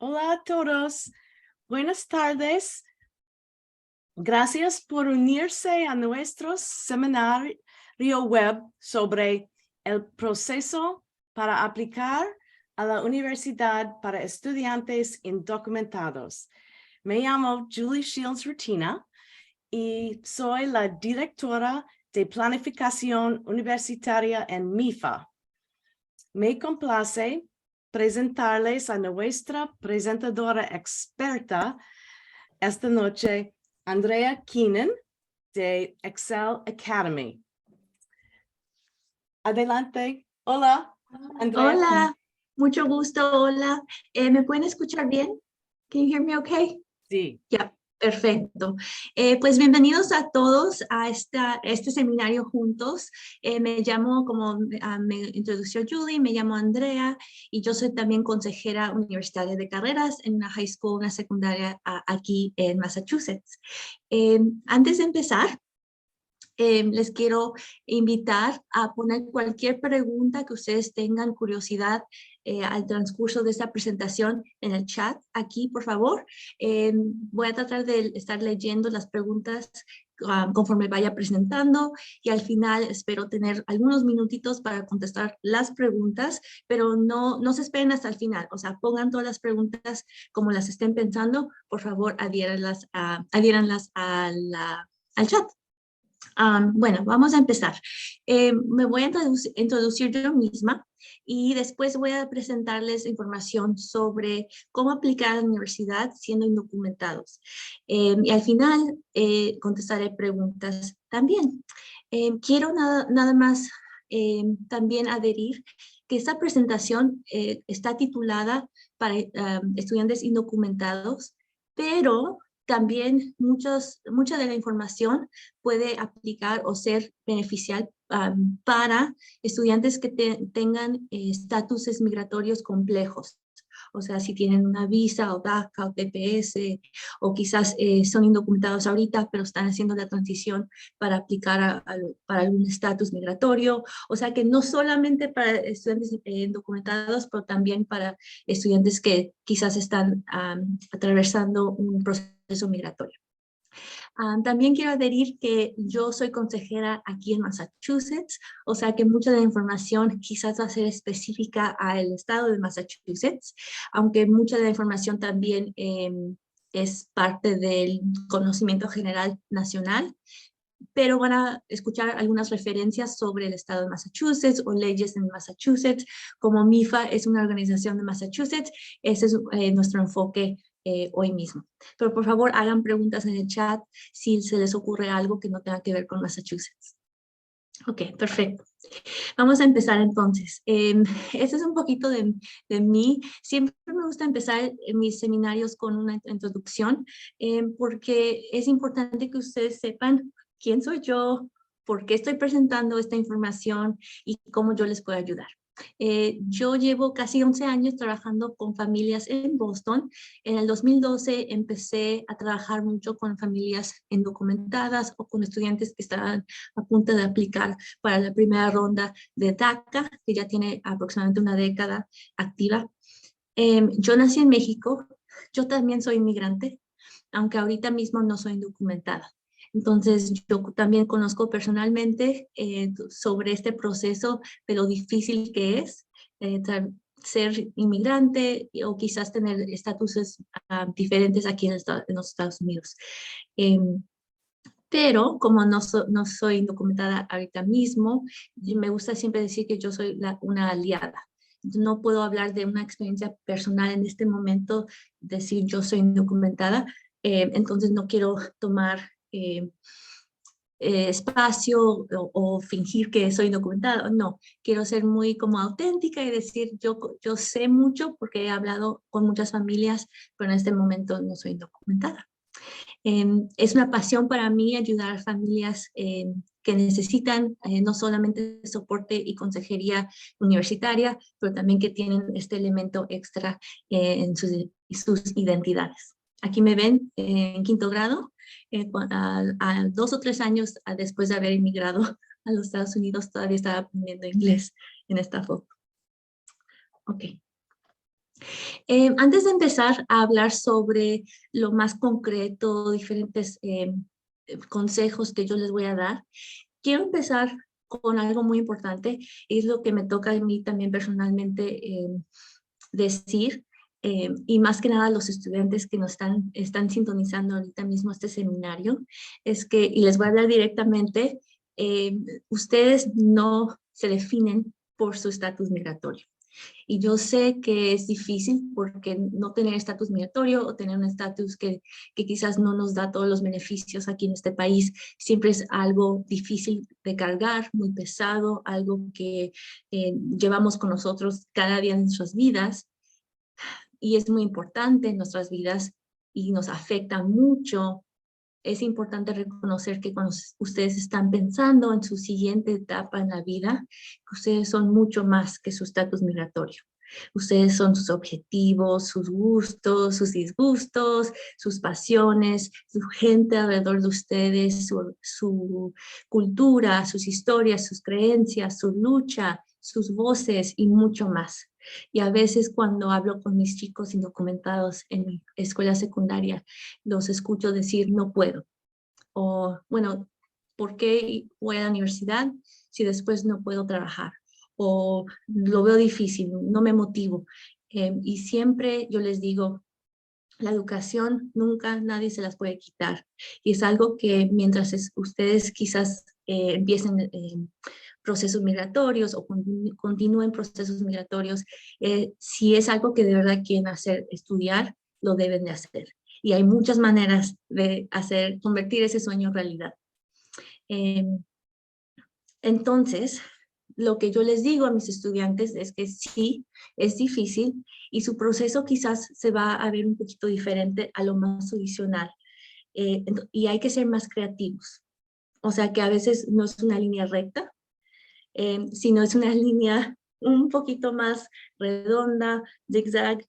Hola a todos. Buenas tardes. Gracias por unirse a nuestro seminario web sobre el proceso para aplicar a la universidad para estudiantes indocumentados. Me llamo Julie Shields Rutina y soy la directora de planificación universitaria en MIFA. Me complace presentarles a nuestra presentadora experta esta noche, Andrea Keenan, de Excel Academy. Adelante. Hola, Andrea. Hola, mucho gusto, hola. ¿Me pueden escuchar bien? Can you hear me okay? Sí. Ya, perfecto. Pues bienvenidos a todos a este seminario juntos. Me llamo, como me introdujo Julie, me llamo Andrea y yo soy también consejera universitaria de carreras en una high school, una secundaria aquí en Massachusetts. Antes de empezar, les quiero invitar a poner cualquier pregunta que ustedes tengan curiosidad al transcurso de esta presentación en el chat aquí, por favor. Voy a tratar de estar leyendo las preguntas conforme vaya presentando y al final espero tener algunos minutitos para contestar las preguntas, pero no se esperen hasta el final, o sea, pongan todas las preguntas como las estén pensando, por favor, adhiéranlas al chat. Bueno, vamos a empezar. Me voy a introducir yo misma y después voy a presentarles información sobre cómo aplicar a la universidad siendo indocumentados. Y al final contestaré preguntas también. Quiero nada más también adherir que esta presentación está titulada para estudiantes indocumentados, pero también mucha de la información puede aplicar o ser beneficial para estudiantes que tengan estatuses migratorios complejos. O sea, si tienen una visa o DACA o TPS, o quizás son indocumentados ahorita, pero están haciendo la transición para aplicar para algún estatus migratorio. O sea, que no solamente para estudiantes indocumentados, pero también para estudiantes que quizás están atravesando un proceso migratorio. También quiero adherir que yo soy consejera aquí en Massachusetts, o sea que mucha de la información quizás va a ser específica al estado de Massachusetts, aunque mucha de la información también es parte del conocimiento general nacional, pero van a escuchar algunas referencias sobre el estado de Massachusetts o leyes en Massachusetts, como MIFA es una organización de Massachusetts, ese es nuestro enfoque hoy mismo. Pero por favor hagan preguntas en el chat si se les ocurre algo que no tenga que ver con Massachusetts. Ok, perfecto. Vamos a empezar entonces. Este es un poquito de mí. Siempre me gusta empezar mis seminarios con una introducción porque es importante que ustedes sepan quién soy yo, por qué estoy presentando esta información y cómo yo les puedo ayudar. Yo llevo casi 11 años trabajando con familias en Boston. En el 2012 empecé a trabajar mucho con familias indocumentadas o con estudiantes que estaban a punto de aplicar para la primera ronda de DACA, que ya tiene aproximadamente una década activa. Yo nací en México, yo también soy inmigrante, aunque ahorita mismo no soy indocumentada. Entonces, yo también conozco personalmente sobre este proceso, de lo difícil que es ser inmigrante o quizás tener estatuses diferentes aquí en los Estados Unidos. Pero como no soy indocumentada ahorita mismo, me gusta siempre decir que yo soy una aliada. No puedo hablar de una experiencia personal en este momento, decir yo soy indocumentada, entonces no quiero tomar espacio o fingir que soy indocumentada. No, quiero ser muy como auténtica y decir yo sé mucho porque he hablado con muchas familias, pero en este momento no soy indocumentada. Es una pasión para mí ayudar a familias que necesitan no solamente soporte y consejería universitaria, pero también que tienen este elemento extra en sus identidades. Aquí me ven en quinto grado, a 2 o 3 años después de haber emigrado a los Estados Unidos, todavía estaba aprendiendo inglés en esta foto. Ok. Antes de empezar a hablar sobre lo más concreto, diferentes consejos que yo les voy a dar, quiero empezar con algo muy importante, es lo que me toca a mí también personalmente decir, y más que nada a los estudiantes que nos están sintonizando ahorita mismo este seminario, es que, y les voy a hablar directamente, ustedes no se definen por su estatus migratorio. Y yo sé que es difícil porque no tener estatus migratorio o tener un estatus que quizás no nos da todos los beneficios aquí en este país, siempre es algo difícil de cargar, muy pesado, algo que llevamos con nosotros cada día en nuestras vidas y es muy importante en nuestras vidas y nos afecta mucho. Es importante reconocer que cuando ustedes están pensando en su siguiente etapa en la vida, ustedes son mucho más que su estatus migratorio. Ustedes son sus objetivos, sus gustos, sus disgustos, sus pasiones, su gente alrededor de ustedes, su cultura, sus historias, sus creencias, su lucha, sus voces y mucho más. Y a veces cuando hablo con mis chicos indocumentados en mi escuela secundaria, los escucho decir no puedo. O bueno, ¿por qué voy a la universidad si después no puedo trabajar? O lo veo difícil, no me motivo. Y siempre yo les digo, la educación nunca nadie se las puede quitar. Y es algo que mientras ustedes quizás empiecen procesos migratorios o continúen procesos migratorios, si es algo que de verdad quieren hacer, estudiar, lo deben de hacer. Y hay muchas maneras de convertir ese sueño en realidad. Entonces, lo que yo les digo a mis estudiantes es que sí, es difícil y su proceso quizás se va a ver un poquito diferente a lo más tradicional. Y hay que ser más creativos. O sea que a veces no es una línea recta, sino es una línea un poquito más redonda, zigzag,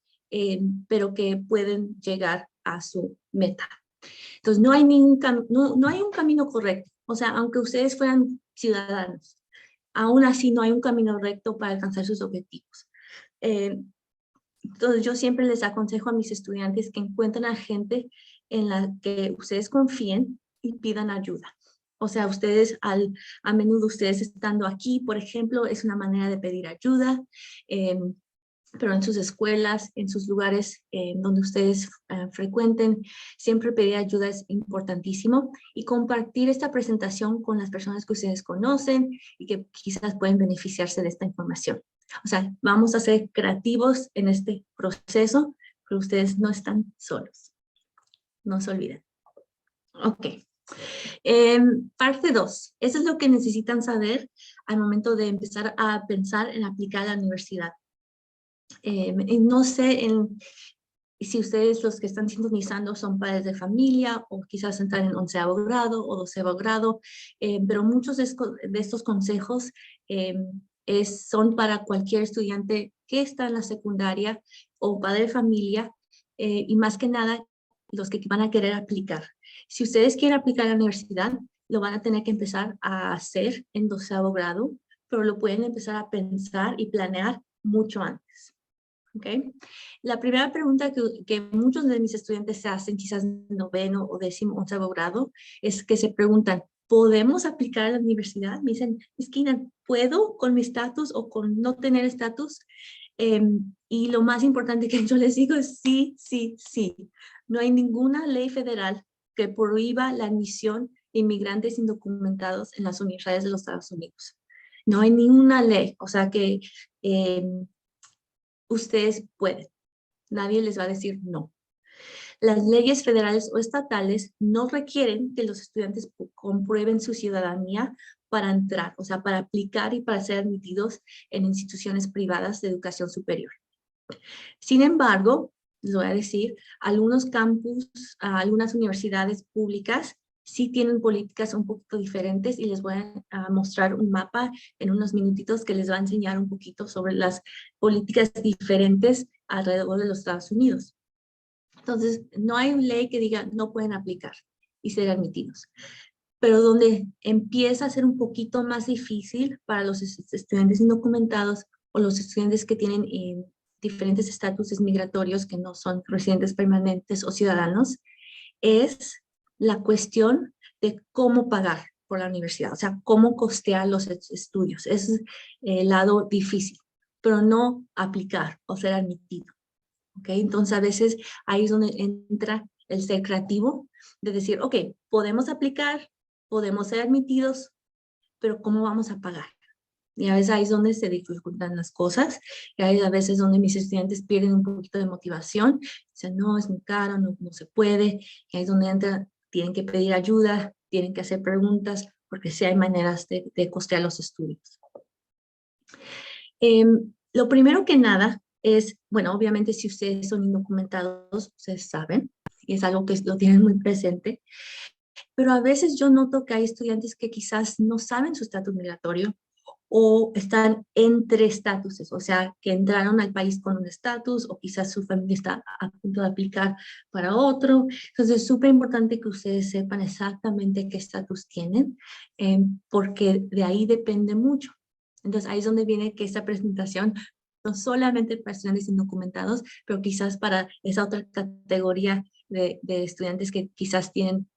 pero que pueden llegar a su meta. Entonces, no hay, no hay un camino correcto. O sea, aunque ustedes fueran ciudadanos, aún así no hay un camino recto para alcanzar sus objetivos. Entonces, yo siempre les aconsejo a mis estudiantes que encuentren a gente en la que ustedes confíen y pidan ayuda. O sea, ustedes a menudo ustedes estando aquí, por ejemplo, es una manera de pedir ayuda, pero en sus escuelas, en sus lugares donde ustedes frecuenten, siempre pedir ayuda es importantísimo y compartir esta presentación con las personas que ustedes conocen y que quizás pueden beneficiarse de esta información. O sea, vamos a ser creativos en este proceso, pero ustedes no están solos. No se olviden. Ok. Parte 2. Eso es lo que necesitan saber al momento de empezar a pensar en aplicar a la universidad. No sé si ustedes los que están sintonizando son padres de familia o quizás están en 11º grado o 12º grado, pero muchos de estos consejos son para cualquier estudiante que está en la secundaria o padre de familia y más que nada los que van a querer aplicar. Si ustedes quieren aplicar a la universidad, lo van a tener que empezar a hacer en 12º grado, pero lo pueden empezar a pensar y planear mucho antes. Okay. La primera pregunta que muchos de mis estudiantes se hacen, quizás en 9º o 11º grado, es que se preguntan, ¿podemos aplicar a la universidad? Me dicen, Esquina, ¿puedo con mi estatus o con no tener estatus? Y lo más importante que yo les digo es sí, sí, sí. No hay ninguna ley federal que prohíba la admisión de inmigrantes indocumentados en las universidades de los Estados Unidos. No hay ninguna ley, o sea que ustedes pueden. Nadie les va a decir no. Las leyes federales o estatales no requieren que los estudiantes comprueben su ciudadanía para entrar, o sea, para aplicar y para ser admitidos en instituciones privadas de educación superior. Sin embargo, les voy a decir, algunos campus, algunas universidades públicas sí tienen políticas un poquito diferentes y les voy a mostrar un mapa en unos minutitos que les va a enseñar un poquito sobre las políticas diferentes alrededor de los Estados Unidos. Entonces, no hay una ley que diga no pueden aplicar y ser admitidos. Pero donde empieza a ser un poquito más difícil para los estudiantes indocumentados o los estudiantes que tienen diferentes estatuses migratorios que no son residentes permanentes o ciudadanos, es la cuestión de cómo pagar por la universidad, o sea, cómo costear los estudios. Es el lado difícil, pero no aplicar o ser admitido. ¿Okay? Entonces, a veces ahí es donde entra el ser creativo, de decir, ok, podemos aplicar, podemos ser admitidos, pero ¿cómo vamos a pagar? Y a veces ahí es donde se dificultan las cosas, y ahí a veces donde mis estudiantes pierden un poquito de motivación, dicen, no, es muy caro, no se puede, y ahí es donde entran, tienen que pedir ayuda, tienen que hacer preguntas, porque sí hay maneras de costear los estudios. Lo primero que nada es, bueno, obviamente si ustedes son indocumentados, ustedes saben, y es algo que lo tienen muy presente, pero a veces yo noto que hay estudiantes que quizás no saben su estatus migratorio o están entre estatuses, o sea, que entraron al país con un estatus o quizás su familia está a punto de aplicar para otro. Entonces es súper importante que ustedes sepan exactamente qué estatus tienen, porque de ahí depende mucho. Entonces ahí es donde viene que esta presentación no solamente para estudiantes indocumentados, pero quizás para esa otra categoría de estudiantes que quizás tienen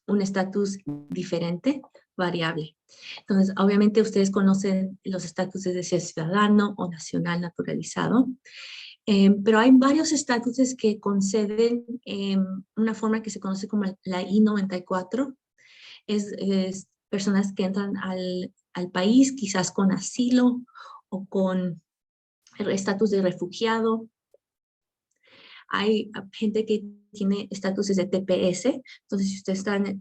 un estatus diferente, variable. Entonces, obviamente ustedes conocen los estatuses de ser ciudadano o nacional naturalizado, pero hay varios estatuses que conceden una forma que se conoce como la I-94. Es personas que entran al país quizás con asilo o con estatus de refugiado. Hay gente que tiene estatuses de TPS, entonces si ustedes están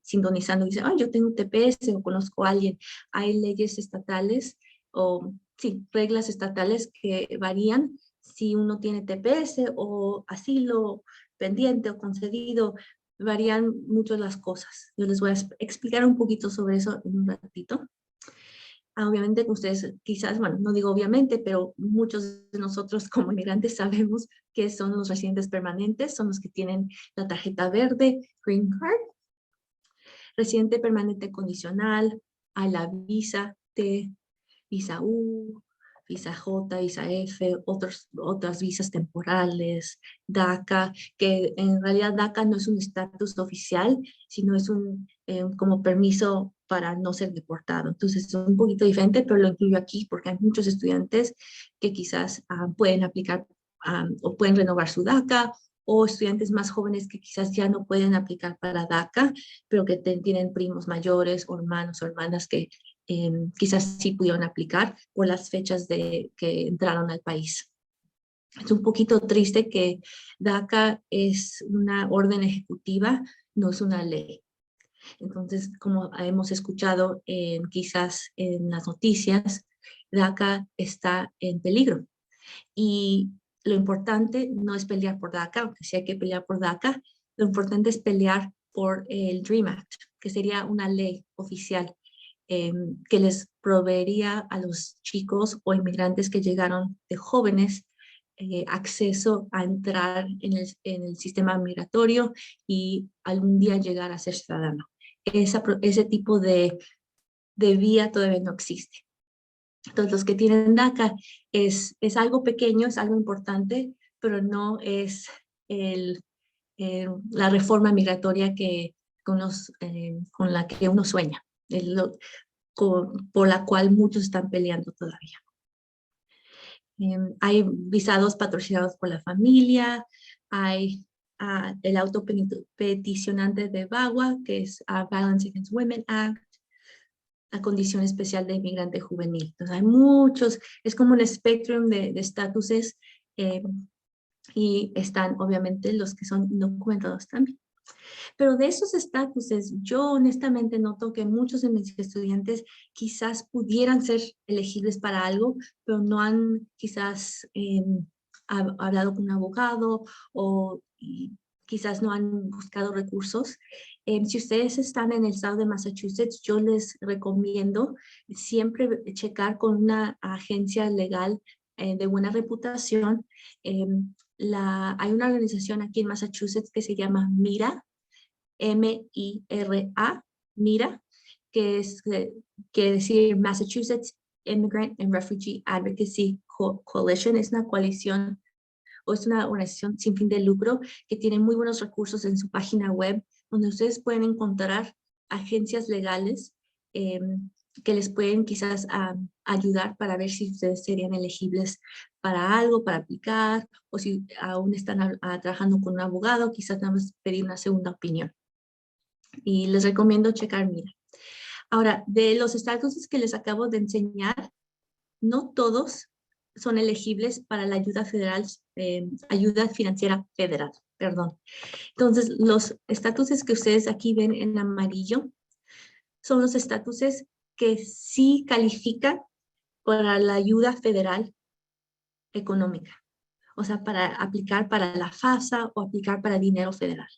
sintonizando y dicen, oh, yo tengo un TPS o conozco a alguien, hay leyes estatales o, sí, reglas estatales que varían si uno tiene TPS o asilo pendiente o concedido, varían mucho las cosas. Yo les voy a explicar un poquito sobre eso en un ratito. Obviamente ustedes quizás, bueno, no digo obviamente, pero muchos de nosotros como inmigrantes sabemos que son los residentes permanentes, son los que tienen la tarjeta verde, Green Card, residente permanente condicional, a la visa T, visa U, visa J, visa F, otras visas temporales, DACA, que en realidad DACA no es un estatus oficial, sino es un como permiso para no ser deportado. Entonces es un poquito diferente, pero lo incluyo aquí porque hay muchos estudiantes que quizás pueden aplicar o pueden renovar su DACA, o estudiantes más jóvenes que quizás ya no pueden aplicar para DACA, pero que tienen primos mayores o hermanos o hermanas que quizás sí pudieron aplicar por las fechas que entraron al país. Es un poquito triste que DACA es una orden ejecutiva, no es una ley. Entonces, como hemos escuchado quizás en las noticias, DACA está en peligro. Y lo importante no es pelear por DACA, aunque sí hay que pelear por DACA, lo importante es pelear por el DREAM Act, que sería una ley oficial que les proveería a los chicos o inmigrantes que llegaron de jóvenes acceso a entrar en el sistema migratorio y algún día llegar a ser ciudadano. Ese tipo de vía todavía no existe. Entonces, los que tienen DACA es algo pequeño, es algo importante, pero no es la reforma migratoria con la que uno sueña, por la cual muchos están peleando todavía. Hay visados patrocinados por la familia, hay el autopeticionante de VAWA, que es Violence Against Women Act, la condición especial de inmigrante juvenil. Entonces hay muchos, es como un espectro de estatuses y están obviamente los que son indocumentados también. Pero de esos estatuses, yo honestamente noto que muchos de mis estudiantes quizás pudieran ser elegibles para algo, pero no han quizás hablado con un abogado o quizás no han buscado recursos. Si ustedes están en el estado de Massachusetts, yo les recomiendo siempre checar con una agencia legal de buena reputación. Hay una organización aquí en Massachusetts que se llama MIRA, MIRA, MIRA, que quiere decir Massachusetts Immigrant and Refugee Advocacy Coalition. Es una coalición o es una organización sin fin de lucro que tiene muy buenos recursos en su página web, donde ustedes pueden encontrar agencias legales que les pueden quizás ayudar para ver si ustedes serían elegibles para algo, para aplicar, o si aún están trabajando con un abogado, quizás nada más pedir una segunda opinión. Y les recomiendo checar Mira. Ahora, de los estatutos que les acabo de enseñar, no todos son elegibles para la ayuda federal, ayuda financiera federal, perdón. Entonces, los estatutos que ustedes aquí ven en amarillo son los estatutos que sí califican para la ayuda federal económica. O sea, para aplicar para la FAFSA o aplicar para dinero federal.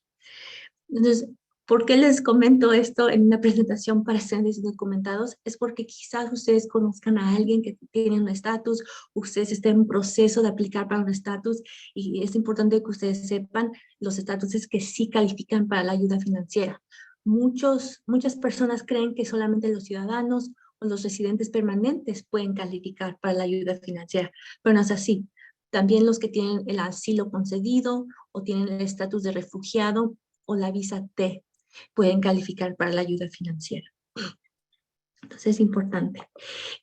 Entonces, ¿por qué les comento esto en una presentación para estudiantes documentados? Es porque quizás ustedes conozcan a alguien que tiene un estatus, ustedes estén en proceso de aplicar para un estatus y es importante que ustedes sepan los estatutos que sí califican para la ayuda financiera. Muchas personas creen que solamente los ciudadanos o los residentes permanentes pueden calificar para la ayuda financiera, pero no es así. También los que tienen el asilo concedido o tienen el estatus de refugiado o la visa T pueden calificar para la ayuda financiera. Entonces es importante.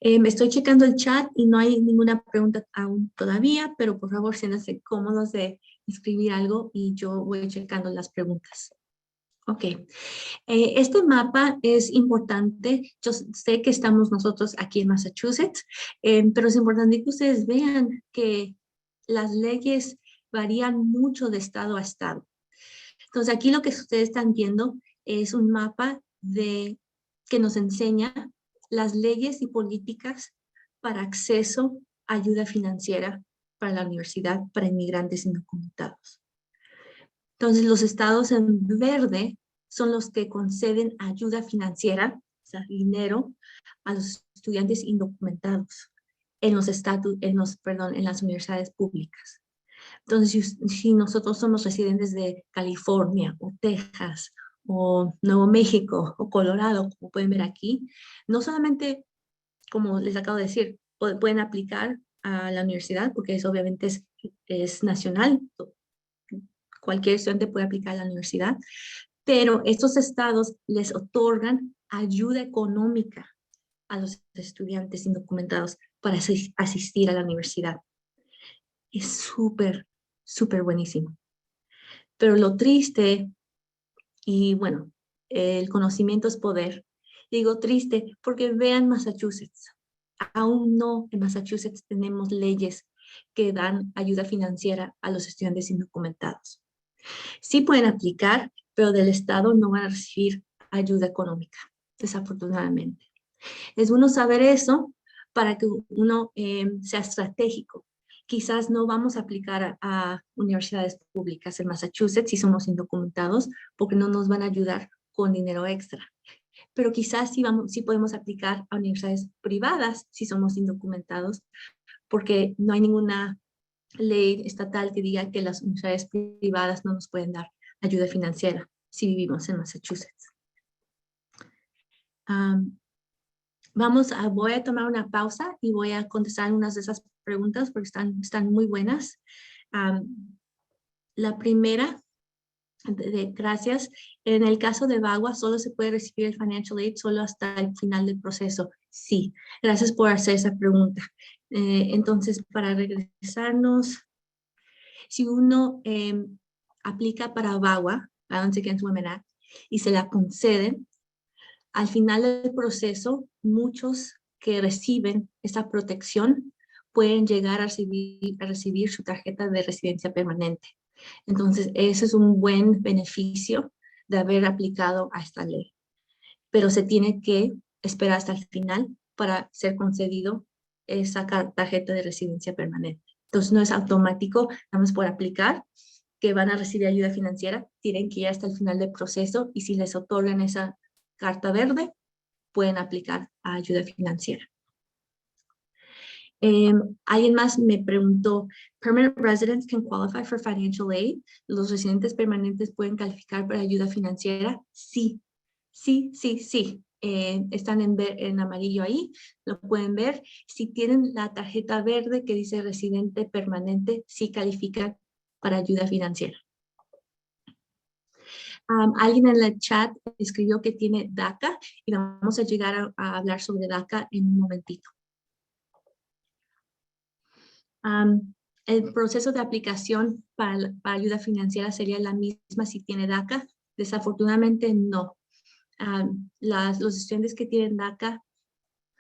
Estoy checando el chat y no hay ninguna pregunta aún todavía, pero por favor siéntanse cómodos de escribir algo y yo voy checando las preguntas. Ok, este mapa es importante. Yo sé que estamos nosotros aquí en Massachusetts, pero es importante que ustedes vean que las leyes varían mucho de estado a estado. Entonces aquí lo que ustedes están viendo es un mapa que nos enseña las leyes y políticas para acceso a ayuda financiera para la universidad para inmigrantes indocumentados. Entonces los estados en verde son los que conceden ayuda financiera, o sea, dinero, a los estudiantes indocumentados en las universidades públicas. Entonces, si nosotros somos residentes de California o Texas o Nuevo México o Colorado, como pueden ver aquí, no solamente, como les acabo de decir, pueden aplicar a la universidad, porque eso obviamente es nacional. Cualquier estudiante puede aplicar a la universidad, pero estos estados les otorgan ayuda económica a los estudiantes indocumentados para asistir a la universidad. Es súper buenísimo. Pero lo triste, y bueno, el conocimiento es poder. Digo triste porque vean Massachusetts. Aún no en Massachusetts tenemos leyes que dan ayuda financiera a los estudiantes indocumentados. Sí pueden aplicar, pero del Estado no van a recibir ayuda económica, desafortunadamente. Es bueno saber eso para que uno sea estratégico. Quizás no vamos a aplicar a universidades públicas en Massachusetts si somos indocumentados, porque no nos van a ayudar con dinero extra. Pero quizás sí podemos aplicar a universidades privadas si somos indocumentados, porque no hay ninguna ley estatal que diga que las universidades privadas no nos pueden dar ayuda financiera si vivimos en Massachusetts. Voy a tomar una pausa y voy a contestar unas de esas preguntas porque están muy buenas. La primera, gracias. En el caso de VAWA, solo se puede recibir el financial aid solo hasta el final del proceso. Sí, gracias por hacer esa pregunta. Entonces, para regresarnos, si uno aplica para VAWA, Violence Against Women Act, y se la conceden, al final del proceso, muchos que reciben esa protección pueden llegar a recibir su tarjeta de residencia permanente. Entonces, ese es un buen beneficio de haber aplicado a esta ley. Pero se tiene que esperar hasta el final para ser concedido esa tarjeta de residencia permanente. Entonces, no es automático, nada más por aplicar, que van a recibir ayuda financiera. Tienen que ir hasta el final del proceso y si les otorgan esa carta verde, pueden aplicar a ayuda financiera. Alguien más me preguntó, ¿Permanent residents can qualify for financial aid? ¿Los residentes permanentes pueden calificar para ayuda financiera? Sí, sí, sí, sí. están en amarillo ahí, lo pueden ver. Si tienen la tarjeta verde que dice residente permanente, sí califican para ayuda financiera. Alguien en el chat escribió que tiene DACA y vamos a llegar a hablar sobre DACA en un momentito. El proceso de aplicación para ayuda financiera sería la misma si tiene DACA. Desafortunadamente no. Los estudiantes que tienen DACA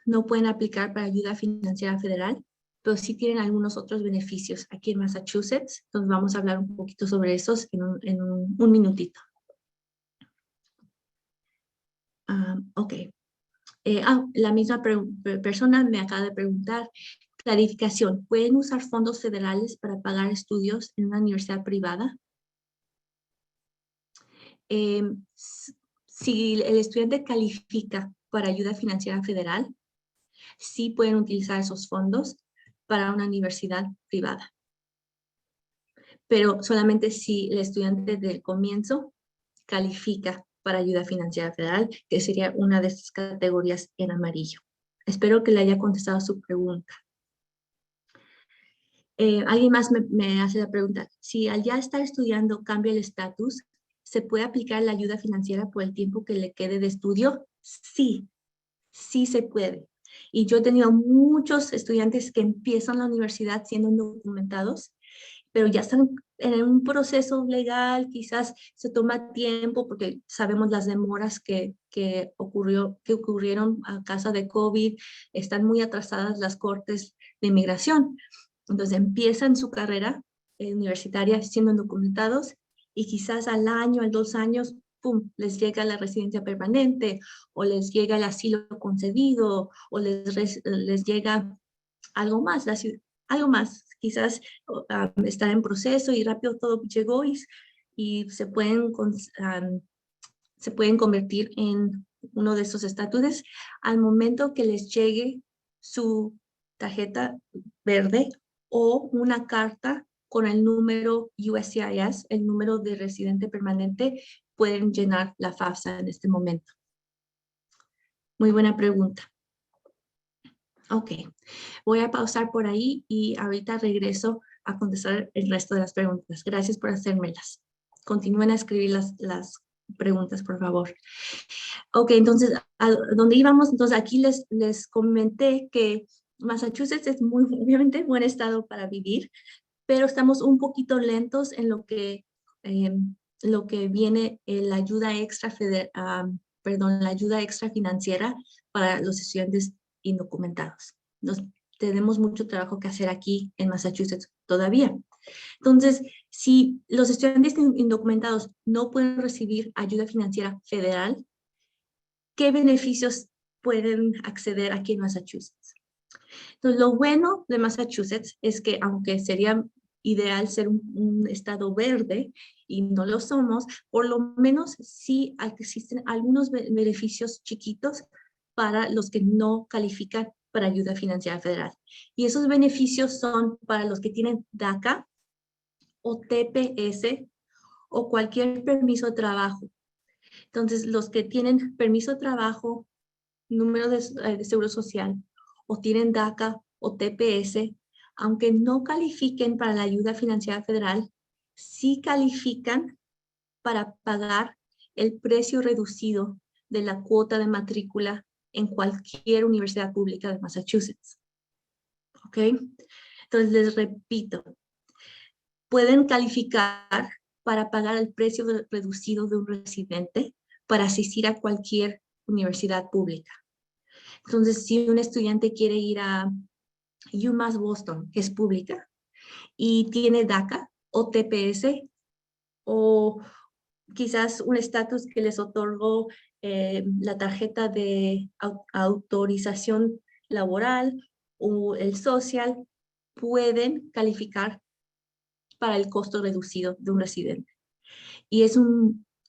no pueden aplicar para ayuda financiera federal, pero sí tienen algunos otros beneficios aquí en Massachusetts. Entonces vamos a hablar un poquito sobre esos en un minutito. Ok. La misma persona me acaba de preguntar, clarificación, ¿pueden usar fondos federales para pagar estudios en una universidad privada? Si el estudiante califica para ayuda financiera federal, sí pueden utilizar esos fondos para una universidad privada. Pero solamente si el estudiante del comienzo califica para ayuda financiera federal, que sería una de estas categorías en amarillo. Espero que le haya contestado su pregunta. Alguien más me hace la pregunta, si al ya estar estudiando cambia el estatus, ¿se puede aplicar la ayuda financiera por el tiempo que le quede de estudio? Sí, sí se puede. Y yo he tenido muchos estudiantes que empiezan la universidad siendo indocumentados, pero ya están en un proceso legal, quizás se toma tiempo porque sabemos las demoras que ocurrieron a causa de COVID, están muy atrasadas las cortes de inmigración. Entonces empiezan su carrera universitaria siendo indocumentados y quizás al año, a 2 años, ¡pum!, les llega la residencia permanente o les llega el asilo concedido o les llega algo más, quizás estar en proceso y rápido todo llegó y se pueden convertir en uno de esos estatutos al momento que les llegue su tarjeta verde o una carta con el número USCIS, el número de residente permanente, pueden llenar la FAFSA en este momento. Muy buena pregunta. Ok, voy a pausar por ahí y ahorita regreso a contestar el resto de las preguntas. Gracias por hacérmelas. Continúen a escribir las preguntas, por favor. Ok, entonces, ¿a dónde íbamos? Entonces, aquí les comenté que Massachusetts es muy, obviamente, buen estado para vivir, pero estamos un poquito lentos en lo que viene la ayuda extra la ayuda extra financiera para los estudiantes indocumentados. Tenemos mucho trabajo que hacer aquí en Massachusetts todavía. Entonces, si los estudiantes indocumentados no pueden recibir ayuda financiera federal, ¿qué beneficios pueden acceder aquí en Massachusetts? Entonces, lo bueno de Massachusetts es que, aunque sería ideal ser un estado verde y no lo somos, por lo menos sí existen algunos beneficios chiquitos para los que no califican para ayuda financiera federal. Y esos beneficios son para los que tienen DACA o TPS o cualquier permiso de trabajo. Entonces, los que tienen permiso de trabajo, número de seguro social, o tienen DACA o TPS, aunque no califiquen para la ayuda financiera federal, sí califican para pagar el precio reducido de la cuota de matrícula en cualquier universidad pública de Massachusetts. ¿Ok? Entonces, les repito, pueden calificar para pagar el precio reducido de un residente para asistir a cualquier universidad pública. Entonces, si un estudiante quiere ir a UMass Boston, que es pública, y tiene DACA o TPS, o quizás un estatus que les otorgó la tarjeta de autorización laboral o el social, pueden calificar para el costo reducido de un residente. Y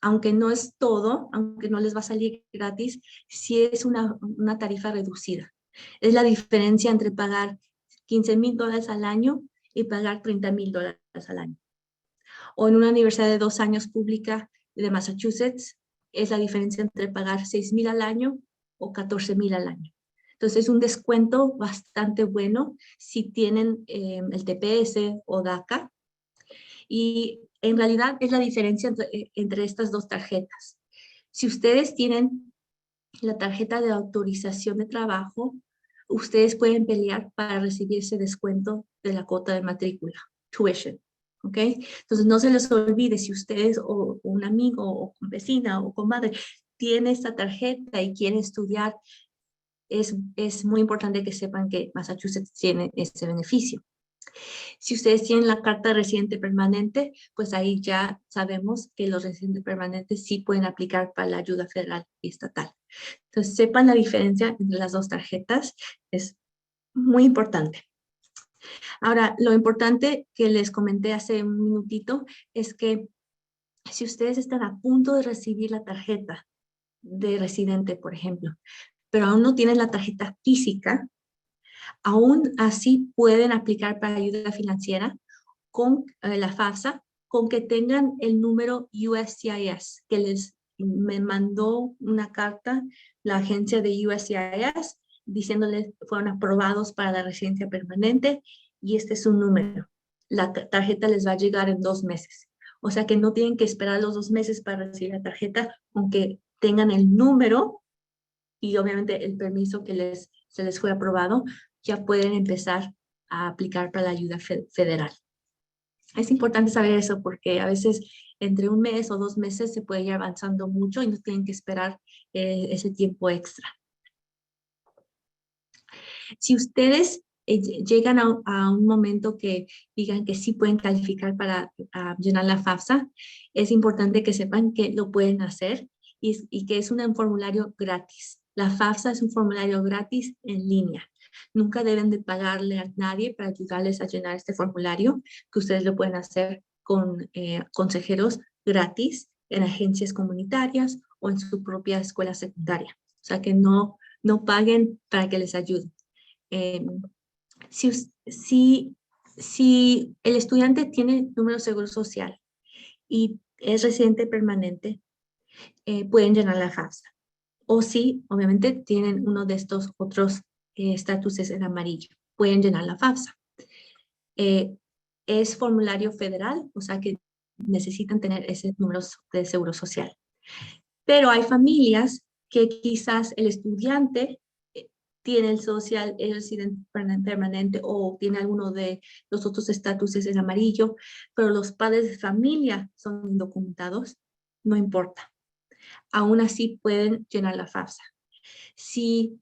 aunque no es todo, aunque no les va a salir gratis, sí es una tarifa reducida. Es la diferencia entre pagar $15,000 al año y pagar $30,000 al año. O en una universidad de 2 años pública de Massachusetts, es la diferencia entre pagar $6,000 al año o 14,000 al año. Entonces, es un descuento bastante bueno si tienen el TPS o DACA. Y en realidad es la diferencia entre estas dos tarjetas. Si ustedes tienen la tarjeta de autorización de trabajo, ustedes pueden pelear para recibir ese descuento de la cuota de matrícula, tuition. ¿Ok? Entonces, no se les olvide si ustedes o un amigo o con vecina o comadre tiene esta tarjeta y quiere estudiar, es muy importante que sepan que Massachusetts tiene ese beneficio. Si ustedes tienen la carta de residente permanente, pues ahí ya sabemos que los residentes permanentes sí pueden aplicar para la ayuda federal y estatal. Entonces, sepan la diferencia entre las dos tarjetas, es muy importante. Ahora, lo importante que les comenté hace un minutito es que si ustedes están a punto de recibir la tarjeta de residente, por ejemplo, pero aún no tienen la tarjeta física, aún así pueden aplicar para ayuda financiera con la FAFSA, con que tengan el número USCIS, que me mandó una carta la agencia de USCIS diciéndoles fueron aprobados para la residencia permanente y este es su número. La tarjeta les va a llegar en 2 meses. O sea que no tienen que esperar los 2 meses para recibir la tarjeta, aunque tengan el número y obviamente el permiso que se les fue aprobado, ya pueden empezar a aplicar para la ayuda federal. Es importante saber eso porque a veces entre 1 mes o 2 meses se puede ir avanzando mucho y no tienen que esperar ese tiempo extra. Si ustedes llegan a un momento que digan que sí pueden calificar para llenar la FAFSA, es importante que sepan que lo pueden hacer y que es un formulario gratis. La FAFSA es un formulario gratis en línea. Nunca deben de pagarle a nadie para ayudarles a llenar este formulario, que ustedes lo pueden hacer con consejeros gratis en agencias comunitarias o en su propia escuela secundaria. O sea que no paguen para que les ayuden. Si el estudiante tiene número de seguro social y es residente permanente, pueden llenar la FAFSA. O si, obviamente, tienen uno de estos otros estatuses en amarillo, pueden llenar la FAFSA. Es formulario federal, o sea que necesitan tener ese número de seguro social. Pero hay familias que quizás el estudiante tiene el social, el residente permanente o tiene alguno de los otros estatuses en amarillo, pero los padres de familia son indocumentados, no importa. Aún así pueden llenar la FAFSA. Si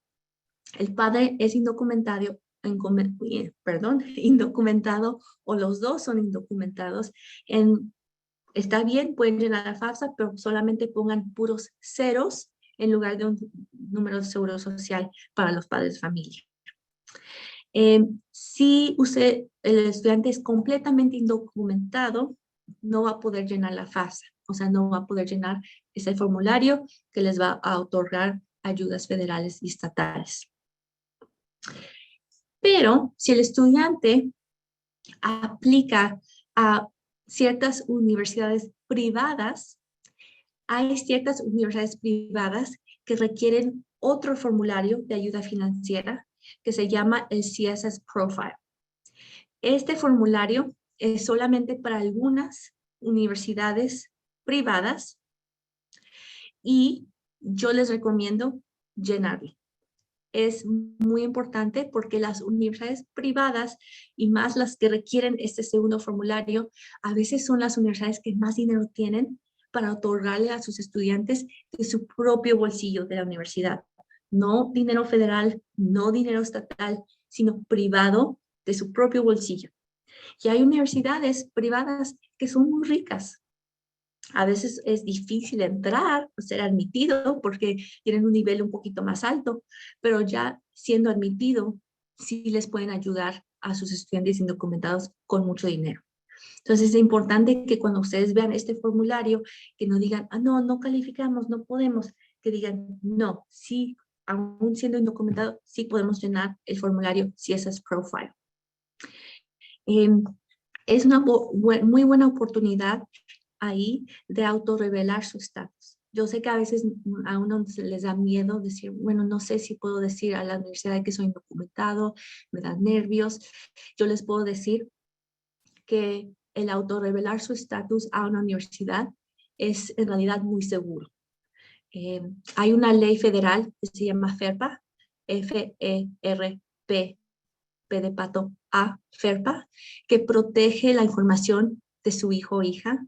el padre es indocumentado o los dos son indocumentados, está bien, pueden llenar la FAFSA, pero solamente pongan puros ceros en lugar de un número de seguro social para los padres de familia. Si el estudiante es completamente indocumentado, no va a poder llenar la FAFSA, o sea, no va a poder llenar ese formulario que les va a otorgar ayudas federales y estatales. Pero si el estudiante aplica a ciertas universidades privadas, hay ciertas universidades privadas que requieren otro formulario de ayuda financiera que se llama el CSS Profile. Este formulario es solamente para algunas universidades privadas y yo les recomiendo llenarlo. Es muy importante porque las universidades privadas y más las que requieren este segundo formulario, a veces son las universidades que más dinero tienen para otorgarle a sus estudiantes de su propio bolsillo de la universidad. No dinero federal, no dinero estatal, sino privado de su propio bolsillo. Y hay universidades privadas que son muy ricas. A veces es difícil entrar o ser admitido porque tienen un nivel un poquito más alto, pero ya siendo admitido, sí les pueden ayudar a sus estudiantes indocumentados con mucho dinero. Entonces es importante que cuando ustedes vean este formulario, que no digan, no calificamos, no podemos, que digan, no, sí, aún siendo indocumentado, sí podemos llenar el formulario CSS Profile. Es una muy buena oportunidad ahí de autorrevelar su estatus. Yo sé que a veces a uno les da miedo decir, bueno, no sé si puedo decir a la universidad que soy indocumentado, me da nervios. Yo les puedo decir que el autorrevelar su estatus a una universidad es en realidad muy seguro. Hay una ley federal que se llama FERPA, F-E-R-P, P de pato, A, FERPA, que protege la información de su hijo o hija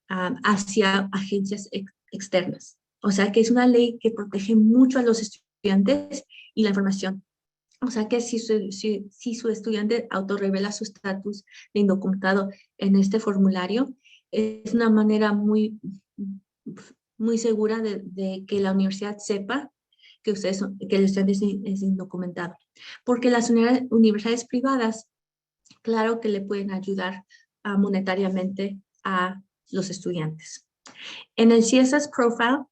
hacia agencias externas. O sea que es una ley que protege mucho a los estudiantes y la información. O sea que si su estudiante autorrevela su estatus de indocumentado en este formulario, es una manera muy segura de que la universidad sepa que que el estudiante es indocumentado. Porque las universidades privadas, claro que le pueden ayudar monetariamente a los estudiantes. En el CSS Profile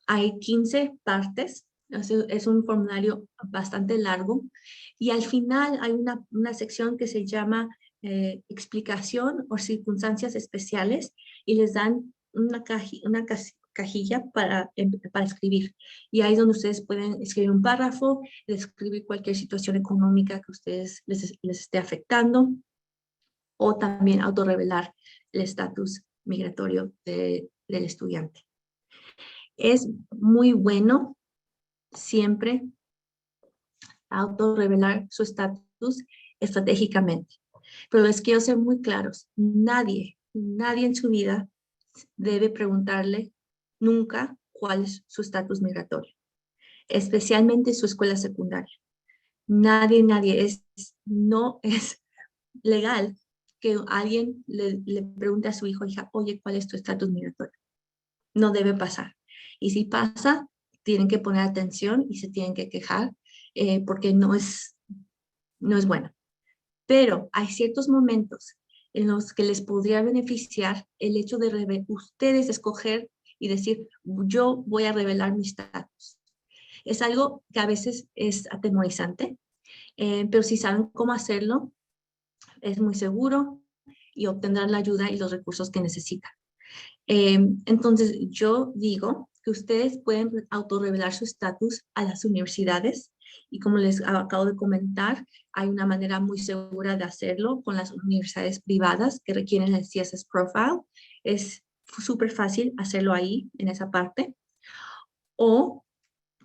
hay 15 partes. Es un formulario bastante largo y al final hay una sección que se llama explicación o circunstancias especiales y les dan una cajilla para escribir. Y ahí es donde ustedes pueden escribir un párrafo, describir cualquier situación económica que ustedes les esté afectando o también autorrevelar el estatus migratorio del estudiante. Es muy bueno siempre autorrevelar su estatus estratégicamente. Pero les quiero ser muy claros, nadie en su vida debe preguntarle nunca cuál es su estatus migratorio, especialmente en su escuela secundaria. Nadie, no es legal que alguien le pregunte a su hijo o hija, oye, ¿cuál es tu estatus migratorio? No debe pasar. Y si pasa, tienen que poner atención y se tienen que quejar porque no es bueno. Pero hay ciertos momentos en los que les podría beneficiar el hecho de ustedes escoger y decir, yo voy a revelar mi estatus. Es algo que a veces es atemorizante, pero si saben cómo hacerlo, es muy seguro y obtendrán la ayuda y los recursos que necesitan. Entonces, yo digo que ustedes pueden autorrevelar su estatus a las universidades y como les acabo de comentar, hay una manera muy segura de hacerlo con las universidades privadas que requieren el CSS Profile. Es súper fácil hacerlo ahí, en esa parte. O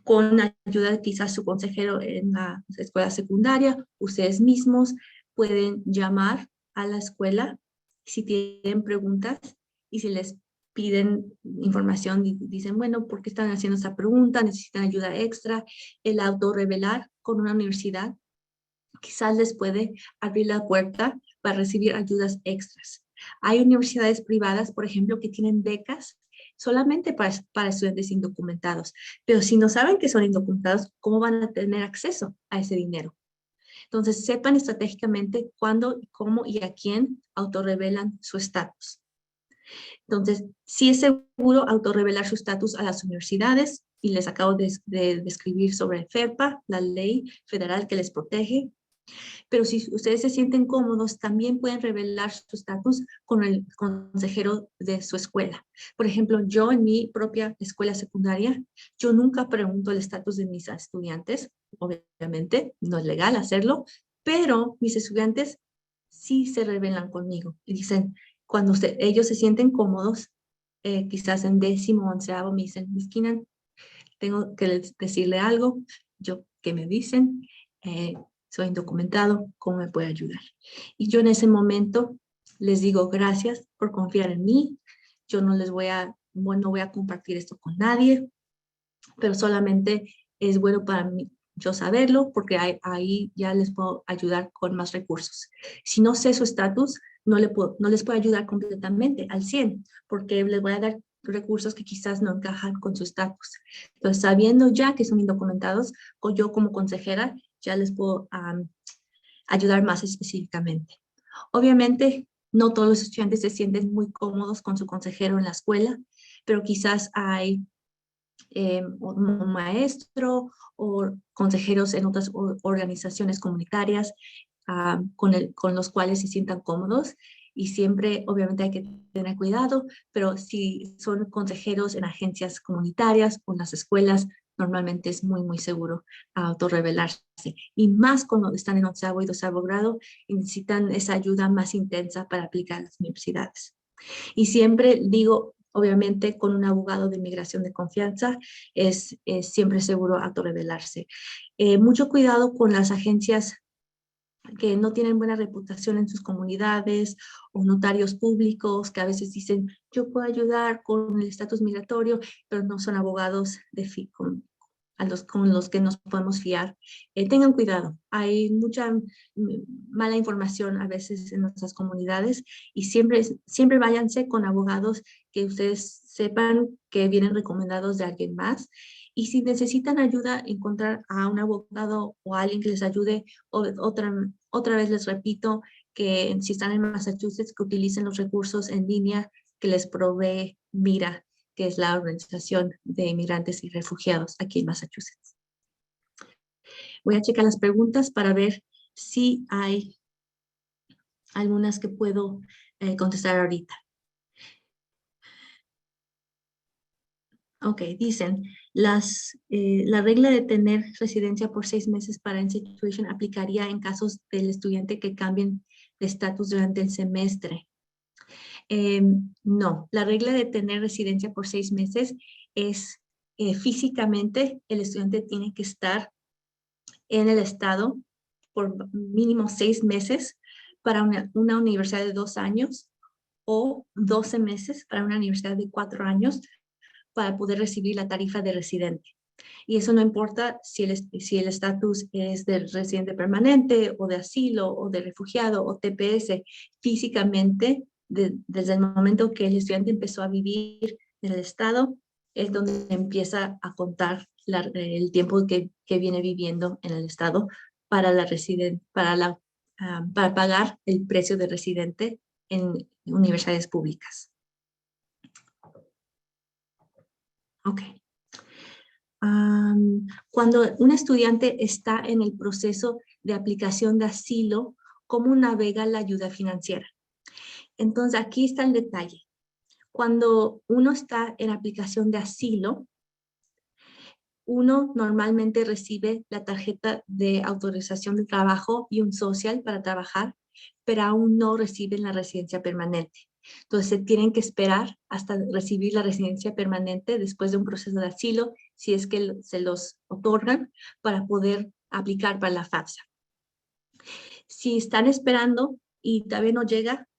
con ayuda de quizás su consejero en la escuela secundaria, ustedes mismos pueden llamar a la escuela si tienen preguntas y si les piden información, dicen, bueno, ¿por qué están haciendo esta pregunta? ¿Necesitan ayuda extra? El autorrevelar con una universidad quizás les puede abrir la puerta para recibir ayudas extras. Hay universidades privadas, por ejemplo, que tienen becas solamente para estudiantes indocumentados, pero si no saben que son indocumentados, ¿cómo van a tener acceso a ese dinero? Entonces, sepan estratégicamente cuándo, cómo y a quién autorrevelan su estatus. Entonces, sí es seguro autorrevelar su estatus a las universidades y les acabo de describir sobre FERPA, la ley federal que les protege. Pero si ustedes se sienten cómodos, también pueden revelar su estatus con el consejero de su escuela. Por ejemplo, yo en mi propia escuela secundaria, yo nunca pregunto el estatus de mis estudiantes. Obviamente, no es legal hacerlo, pero mis estudiantes sí se revelan conmigo y dicen, cuando ellos se sienten cómodos, quizás en 10º, 11º, me dicen, Miss Keenan, tengo que decirle algo, yo, ¿qué me dicen? Soy indocumentado, ¿cómo me puede ayudar? Y yo en ese momento les digo gracias por confiar en mí, yo no voy a compartir esto con nadie, pero solamente es bueno para mí yo saberlo porque ahí ya les puedo ayudar con más recursos. Si no sé su estatus, no les puedo ayudar completamente al 100 porque les voy a dar recursos que quizás no encajan con su estatus. Entonces, sabiendo ya que son indocumentados, yo como consejera ya les puedo ayudar más específicamente. Obviamente, no todos los estudiantes se sienten muy cómodos con su consejero en la escuela, pero quizás hay un maestro o consejeros en otras organizaciones comunitarias con los cuales se sientan cómodos y siempre obviamente hay que tener cuidado, pero si son consejeros en agencias comunitarias o en las escuelas, normalmente es muy, muy seguro autorrevelarse. Y más cuando están en 11º y 12º grado y necesitan esa ayuda más intensa para aplicar a las universidades. Y siempre digo, obviamente, con un abogado de inmigración de confianza, es siempre seguro autorrevelarse. Mucho cuidado con las agencias que no tienen buena reputación en sus comunidades o notarios públicos que a veces dicen, yo puedo ayudar con el estatus migratorio, pero no son abogados con los que nos podemos fiar. Tengan cuidado, hay mucha mala información a veces en nuestras comunidades y siempre váyanse con abogados que ustedes sepan que vienen recomendados de alguien más. Y si necesitan ayuda, encontrar a un abogado o a alguien que les ayude. Otra vez les repito que si están en Massachusetts, que utilicen los recursos en línea que les provee MIRA, que es la Organización de Inmigrantes y Refugiados aquí en Massachusetts. Voy a checar las preguntas para ver si hay algunas que puedo contestar ahorita. Ok, dicen, la regla de tener residencia por 6 meses para In-Situation aplicaría en casos del estudiante que cambien de estatus durante el semestre. No, la regla de tener residencia por 6 meses es físicamente el estudiante tiene que estar en el estado por mínimo 6 meses para una universidad de 2 años o 12 meses para una universidad de 4 años para poder recibir la tarifa de residente. Y eso no importa si el estatus es de residente permanente o de asilo o de refugiado o TPS. Físicamente, desde el momento que el estudiante empezó a vivir en el estado, es donde empieza a contar el tiempo que viene viviendo en el estado para para pagar el precio de residente en universidades públicas. Ok. Cuando un estudiante está en el proceso de aplicación de asilo, ¿cómo navega la ayuda financiera? Entonces, aquí está el detalle. Cuando uno está en aplicación de asilo, uno normalmente recibe la tarjeta de autorización de trabajo y un social para trabajar, pero aún no reciben la residencia permanente. Entonces, se tienen que esperar hasta recibir la residencia permanente después de un proceso de asilo, si es que se los otorgan, para poder aplicar para la FAFSA. Si están esperando y todavía no llega,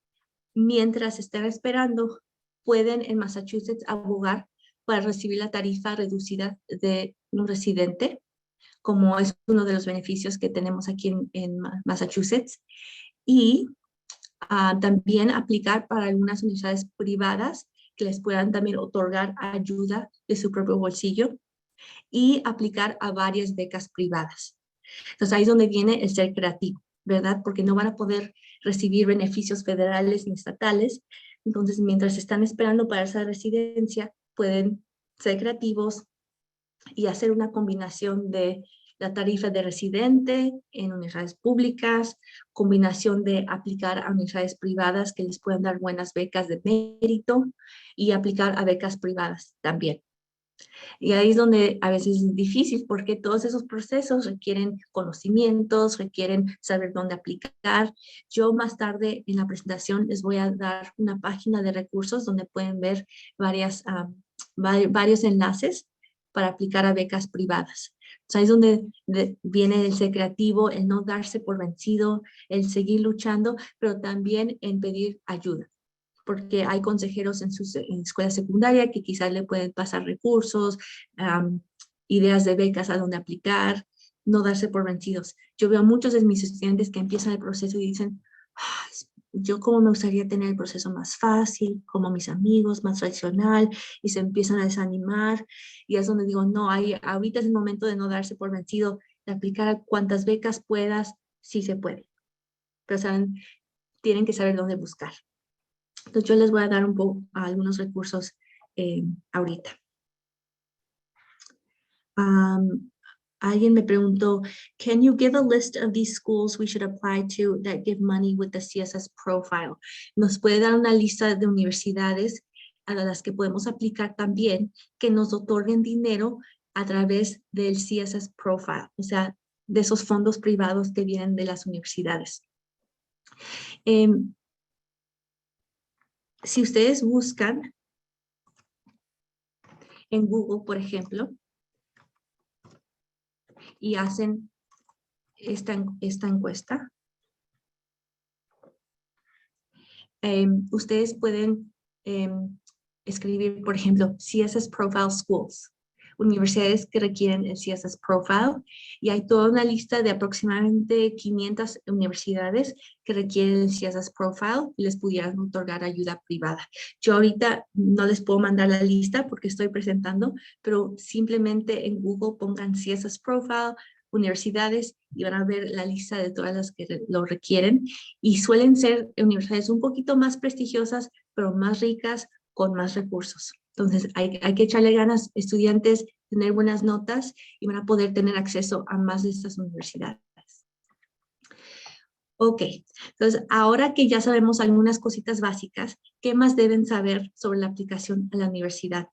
mientras estén esperando, pueden en Massachusetts abogar para recibir la tarifa reducida de un residente, como es uno de los beneficios que tenemos aquí en Massachusetts. Y también aplicar para algunas universidades privadas que les puedan también otorgar ayuda de su propio bolsillo y aplicar a varias becas privadas. Entonces ahí es donde viene el ser creativo, ¿verdad? Porque no van a poder recibir beneficios federales ni estatales. Entonces, mientras están esperando para esa residencia, pueden ser creativos y hacer una combinación de la tarifa de residente en universidades públicas, combinación de aplicar a universidades privadas que les puedan dar buenas becas de mérito y aplicar a becas privadas también. Y ahí es donde a veces es difícil porque todos esos procesos requieren conocimientos, requieren saber dónde aplicar. Yo más tarde en la presentación les voy a dar una página de recursos donde pueden ver varios enlaces para aplicar a becas privadas. Entonces ahí es donde viene el ser creativo, el no darse por vencido, el seguir luchando, pero también en pedir ayuda, porque hay consejeros en escuela secundaria que quizás le pueden pasar recursos, ideas de becas a donde aplicar, no darse por vencidos. Yo veo a muchos de mis estudiantes que empiezan el proceso y dicen, yo como me gustaría tener el proceso más fácil, como mis amigos, más tradicional, y se empiezan a desanimar, y es donde digo, no, ahorita es el momento de no darse por vencido, de aplicar cuantas becas puedas, sí se puede, pero saben, tienen que saber dónde buscar. Entonces yo les voy a dar algunos recursos ahorita. alguien me preguntó, can you give a list of these schools we should apply to that give money with the CSS profile? ¿Nos puede dar una lista de universidades a las que podemos aplicar también que nos otorguen dinero a través del CSS profile? O sea, de esos fondos privados que vienen de las universidades. Si ustedes buscan en Google, por ejemplo, y hacen esta encuesta, ustedes pueden escribir, por ejemplo, CSS Profile Schools, universidades que requieren el CSS Profile, y hay toda una lista de aproximadamente 500 universidades que requieren el CSS Profile y les pudieran otorgar ayuda privada. Yo ahorita no les puedo mandar la lista porque estoy presentando, pero simplemente en Google pongan CSS Profile, universidades, y van a ver la lista de todas las que lo requieren, y suelen ser universidades un poquito más prestigiosas, pero más ricas, con más recursos. Entonces hay que echarle ganas, estudiantes, tener buenas notas, y van a poder tener acceso a más de estas universidades. Ok, entonces ahora que ya sabemos algunas cositas básicas, ¿qué más deben saber sobre la aplicación a la universidad?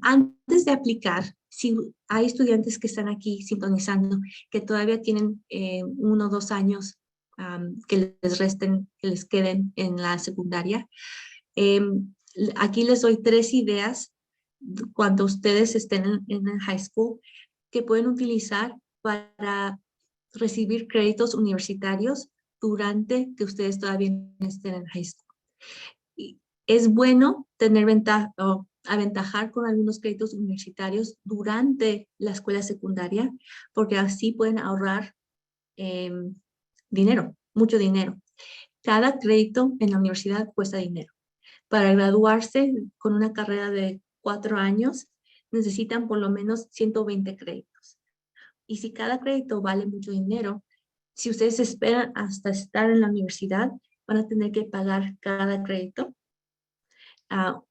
Antes de aplicar, si hay estudiantes que están aquí sintonizando, que todavía tienen 1 o 2 años que les queden en la secundaria, aquí les doy 3 ideas cuando ustedes estén en el high school que pueden utilizar para recibir créditos universitarios durante que ustedes todavía estén en high school. Y es bueno tener aventajar con algunos créditos universitarios durante la escuela secundaria, porque así pueden ahorrar dinero, mucho dinero. Cada crédito en la universidad cuesta dinero. Para graduarse con una carrera de 4 años, necesitan por lo menos 120 créditos. Y si cada crédito vale mucho dinero, si ustedes esperan hasta estar en la universidad, van a tener que pagar cada crédito,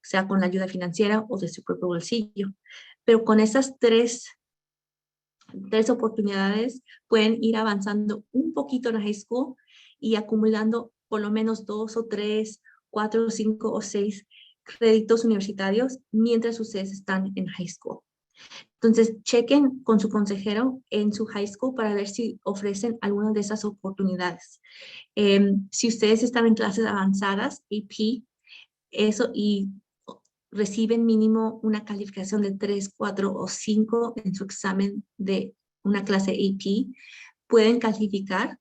sea con la ayuda financiera o de su propio bolsillo. Pero con esas tres oportunidades pueden ir avanzando un poquito en la high school y acumulando por lo menos 2 o 3, 4 o 5 o 6 créditos universitarios mientras ustedes están en high school. Entonces, chequen con su consejero en su high school para ver si ofrecen alguna de esas oportunidades. Si ustedes están en clases avanzadas, AP, y reciben mínimo una calificación de 3, 4 o 5 en su examen de una clase AP, pueden calificar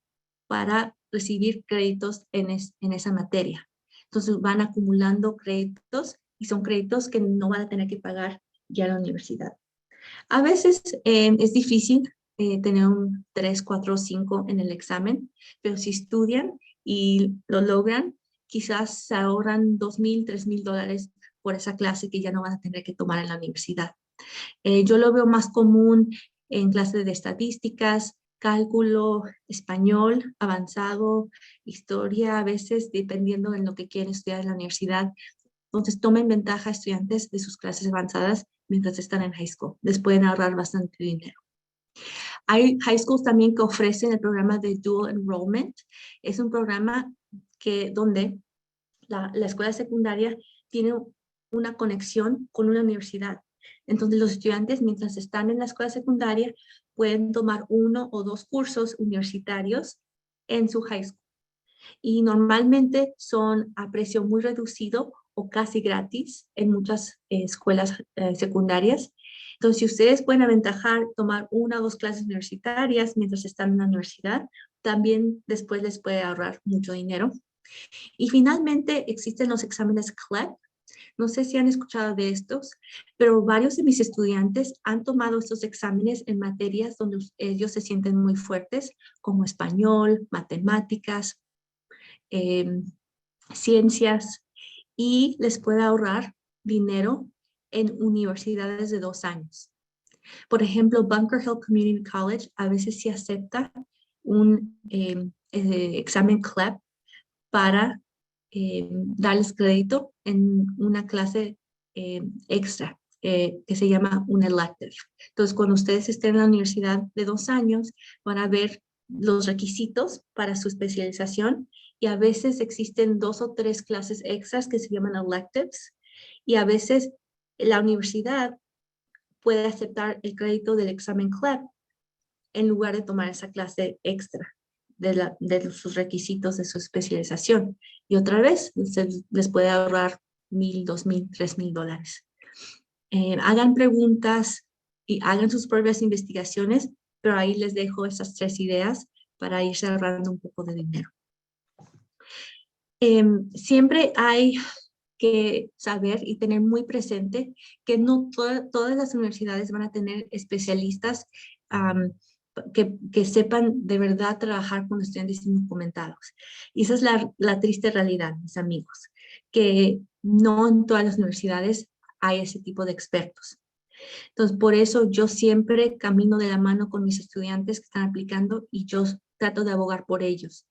para recibir créditos en esa materia. Entonces van acumulando créditos y son créditos que no van a tener que pagar ya en la universidad. A veces es difícil tener un 3, 4 o 5 en el examen, pero si estudian y lo logran, quizás se ahorran $2,000, $3,000 por esa clase que ya no van a tener que tomar en la universidad. Yo lo veo más común en clases de estadísticas, cálculo, español avanzado, historia, a veces dependiendo de lo que quieren estudiar en la universidad. Entonces tomen ventaja estudiantes de sus clases avanzadas mientras están en high school. Les pueden ahorrar bastante dinero. Hay high schools también que ofrecen el programa de Dual Enrollment. Es un programa donde la escuela secundaria tiene una conexión con una universidad. Entonces los estudiantes, mientras están en la escuela secundaria, pueden tomar 1 o 2 cursos universitarios en su high school. Y normalmente son a precio muy reducido o casi gratis en muchas escuelas secundarias. Entonces, si ustedes pueden aventajar, tomar 1 o 2 clases universitarias mientras están en la universidad, también después les puede ahorrar mucho dinero. Y finalmente existen los exámenes CLEP. No sé si han escuchado de estos, pero varios de mis estudiantes han tomado estos exámenes en materias donde ellos se sienten muy fuertes, como español, matemáticas, ciencias, y les puede ahorrar dinero en universidades de 2 años. Por ejemplo, Bunker Hill Community College a veces sí acepta un examen CLEP para darles crédito en una clase extra. que se llama un elective. Entonces, cuando ustedes estén en la universidad de 2 años, van a ver los requisitos para su especialización y a veces existen 2 o 3 clases extras que se llaman electives y a veces la universidad puede aceptar el crédito del examen CLEP en lugar de tomar esa clase extra de sus requisitos de su especialización. Y otra vez, les puede ahorrar $1,000, $2,000, $3,000. Hagan preguntas y hagan sus propias investigaciones, pero ahí les dejo esas 3 ideas para irse ahorrando un poco de dinero. Siempre hay que saber y tener muy presente que no todas las universidades van a tener especialistas que sepan de verdad trabajar con estudiantes indocumentados. Y esa es la triste realidad, mis amigos, que no en todas las universidades hay ese tipo de expertos. Entonces, por eso yo siempre camino de la mano con mis estudiantes que están aplicando y yo trato de abogar por ellos.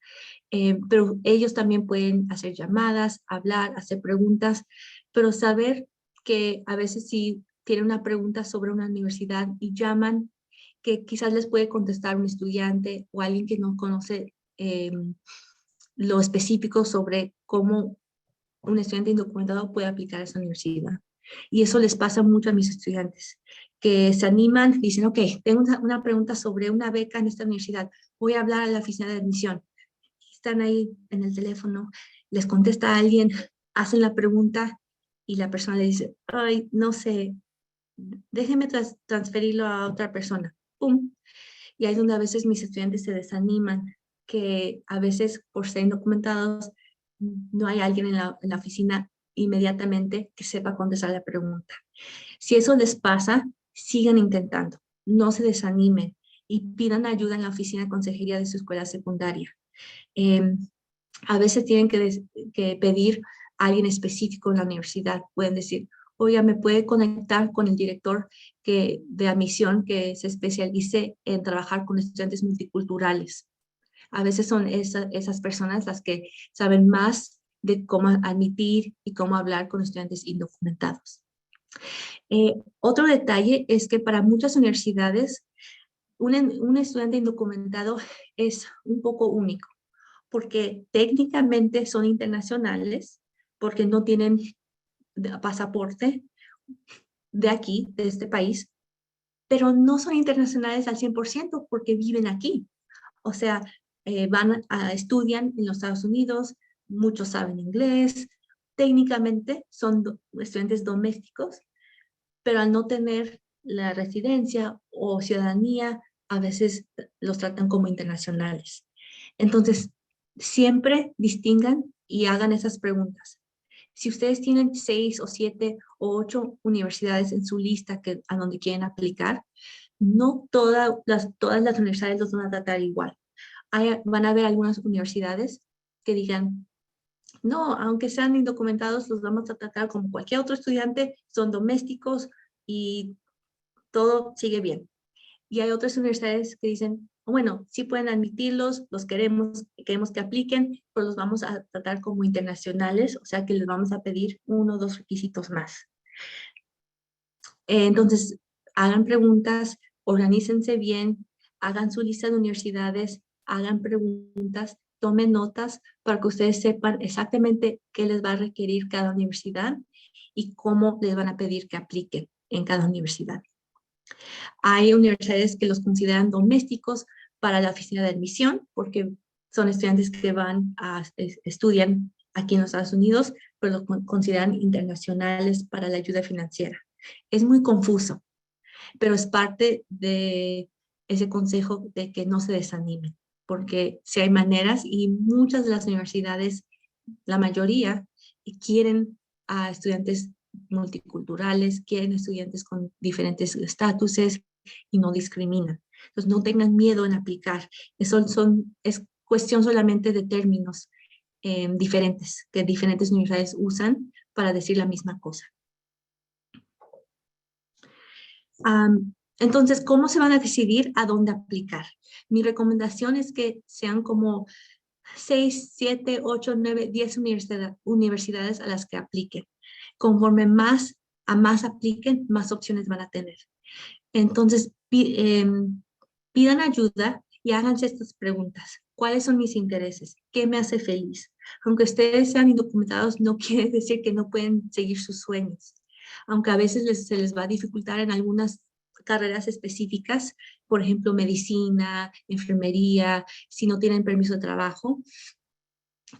Pero ellos también pueden hacer llamadas, hablar, hacer preguntas, pero saber que a veces si tienen una pregunta sobre una universidad y llaman, que quizás les puede contestar un estudiante o alguien que no conoce lo específico sobre cómo un estudiante indocumentado puede aplicar a esa universidad. Y eso les pasa mucho a mis estudiantes, que se animan, dicen, ok, tengo una pregunta sobre una beca en esta universidad, voy a hablar a la oficina de admisión. Están ahí en el teléfono, les contesta a alguien, hacen la pregunta y la persona le dice, ay, no sé, déjeme transferirlo a otra persona. ¡Pum! Y ahí es donde a veces mis estudiantes se desaniman, que a veces por ser indocumentados no hay alguien en la oficina inmediatamente que sepa contestar la pregunta. Si eso les pasa, sigan intentando, no se desanimen y pidan ayuda en la oficina de consejería de su escuela secundaria. A veces tienen que pedir a alguien específico en la universidad. Pueden decir, oiga, ¿me puede conectar con el director de admisión que se especialice en trabajar con estudiantes multiculturales? A veces son esas personas las que saben más de cómo admitir y cómo hablar con estudiantes indocumentados. Otro detalle es que para muchas universidades, un estudiante indocumentado es un poco único, porque técnicamente son internacionales, porque no tienen pasaporte de aquí, de este país, pero no son internacionales al 100% porque viven aquí. O sea, estudian en los Estados Unidos, muchos saben inglés, técnicamente son estudiantes domésticos, pero al no tener la residencia o ciudadanía, a veces los tratan como internacionales. Entonces, siempre distingan y hagan esas preguntas. Si ustedes tienen 6 o 7 o 8 universidades en su lista a donde quieren aplicar, no todas las universidades los van a tratar igual. Van a haber algunas universidades que digan, no, aunque sean indocumentados, los vamos a tratar como cualquier otro estudiante, son domésticos y todo sigue bien. Y hay otras universidades que dicen, bueno, sí pueden admitirlos, los queremos que apliquen, pero los vamos a tratar como internacionales, o sea que les vamos a pedir 1 o 2 requisitos más. Entonces, hagan preguntas, organícense bien, hagan su lista de universidades, hagan preguntas, tomen notas para que ustedes sepan exactamente qué les va a requerir cada universidad y cómo les van a pedir que apliquen en cada universidad. Hay universidades que los consideran domésticos para la oficina de admisión porque son estudiantes que estudian aquí en los Estados Unidos, pero los consideran internacionales para la ayuda financiera. Es muy confuso, pero es parte de ese consejo de que no se desanimen, porque si hay maneras y muchas de las universidades, la mayoría, quieren a estudiantes multiculturales, quieren estudiantes con diferentes estatuses y no discriminan. Entonces no tengan miedo en aplicar. Es cuestión solamente de términos diferentes que diferentes universidades usan para decir la misma cosa. Entonces, ¿cómo se van a decidir a dónde aplicar? Mi recomendación es que sean como 6, 7, 8, 9, 10 universidades a las que apliquen. Conforme más a más apliquen, más opciones van a tener. Entonces, pidan ayuda y háganse estas preguntas. ¿Cuáles son mis intereses? ¿Qué me hace feliz? Aunque ustedes sean indocumentados, no quiere decir que no pueden seguir sus sueños. Aunque a veces se les va a dificultar en algunas carreras específicas, por ejemplo, medicina, enfermería, si no tienen permiso de trabajo,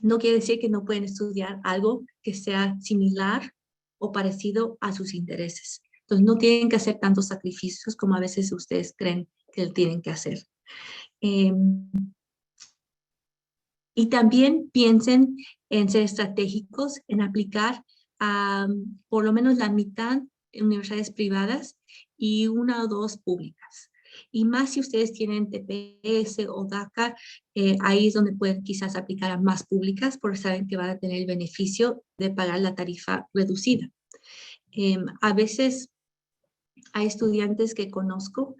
no quiere decir que no pueden estudiar algo que sea similar o parecido a sus intereses. Entonces, no tienen que hacer tantos sacrificios como a veces ustedes creen que tienen que hacer. Y también piensen en ser estratégicos, en aplicar a por lo menos la mitad en universidades privadas y una o dos públicas. Y más si ustedes tienen TPS o DACA, ahí es donde pueden quizás aplicar a más públicas porque saben que van a tener el beneficio de pagar la tarifa reducida. A veces hay estudiantes que conozco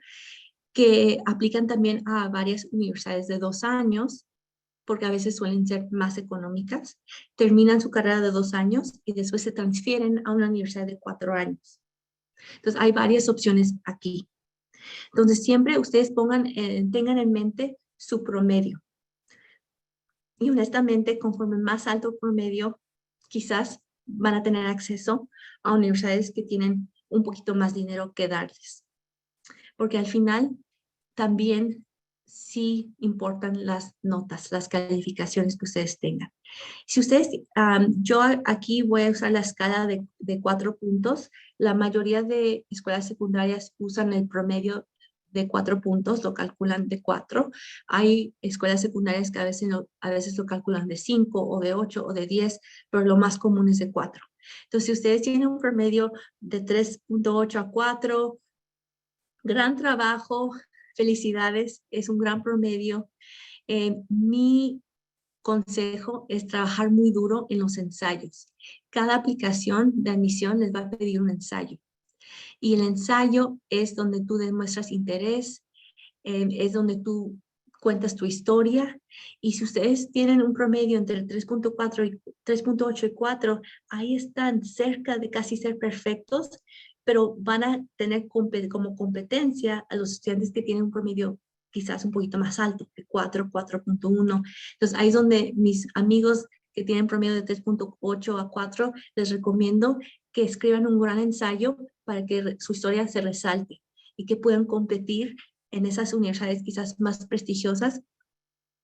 que aplican también a varias universidades de 2 años porque a veces suelen ser más económicas, terminan su carrera de 2 años y después se transfieren a una universidad de 4 años. Entonces, hay varias opciones aquí. Entonces, siempre ustedes tengan en mente su promedio. Y honestamente, conforme más alto el promedio, quizás van a tener acceso a universidades que tienen un poquito más dinero que darles. Porque al final, también sí importan las notas, las calificaciones que ustedes tengan. Si ustedes, yo aquí voy a usar la escala de 4 puntos. La mayoría de escuelas secundarias usan el promedio de 4 puntos, lo calculan de 4. Hay escuelas secundarias que a veces lo calculan de 5 o de 8 o de 10, pero lo más común es de 4. Entonces, si ustedes tienen un promedio de 3.8 a 4, gran trabajo, felicidades, es un gran promedio. Mi consejo es trabajar muy duro en los ensayos. Cada aplicación de admisión les va a pedir un ensayo. Y el ensayo es donde tú demuestras interés, es donde tú cuentas tu historia. Y si ustedes tienen un promedio entre 3.4 y 3.8 y 4, ahí están cerca de casi ser perfectos, pero van a tener como competencia a los estudiantes que tienen un promedio quizás un poquito más alto, de 4, 4.1. Entonces, ahí es donde mis amigos que tienen promedio de 3.8 a 4, les recomiendo que escriban un gran ensayo para que su historia se resalte y que puedan competir en esas universidades quizás más prestigiosas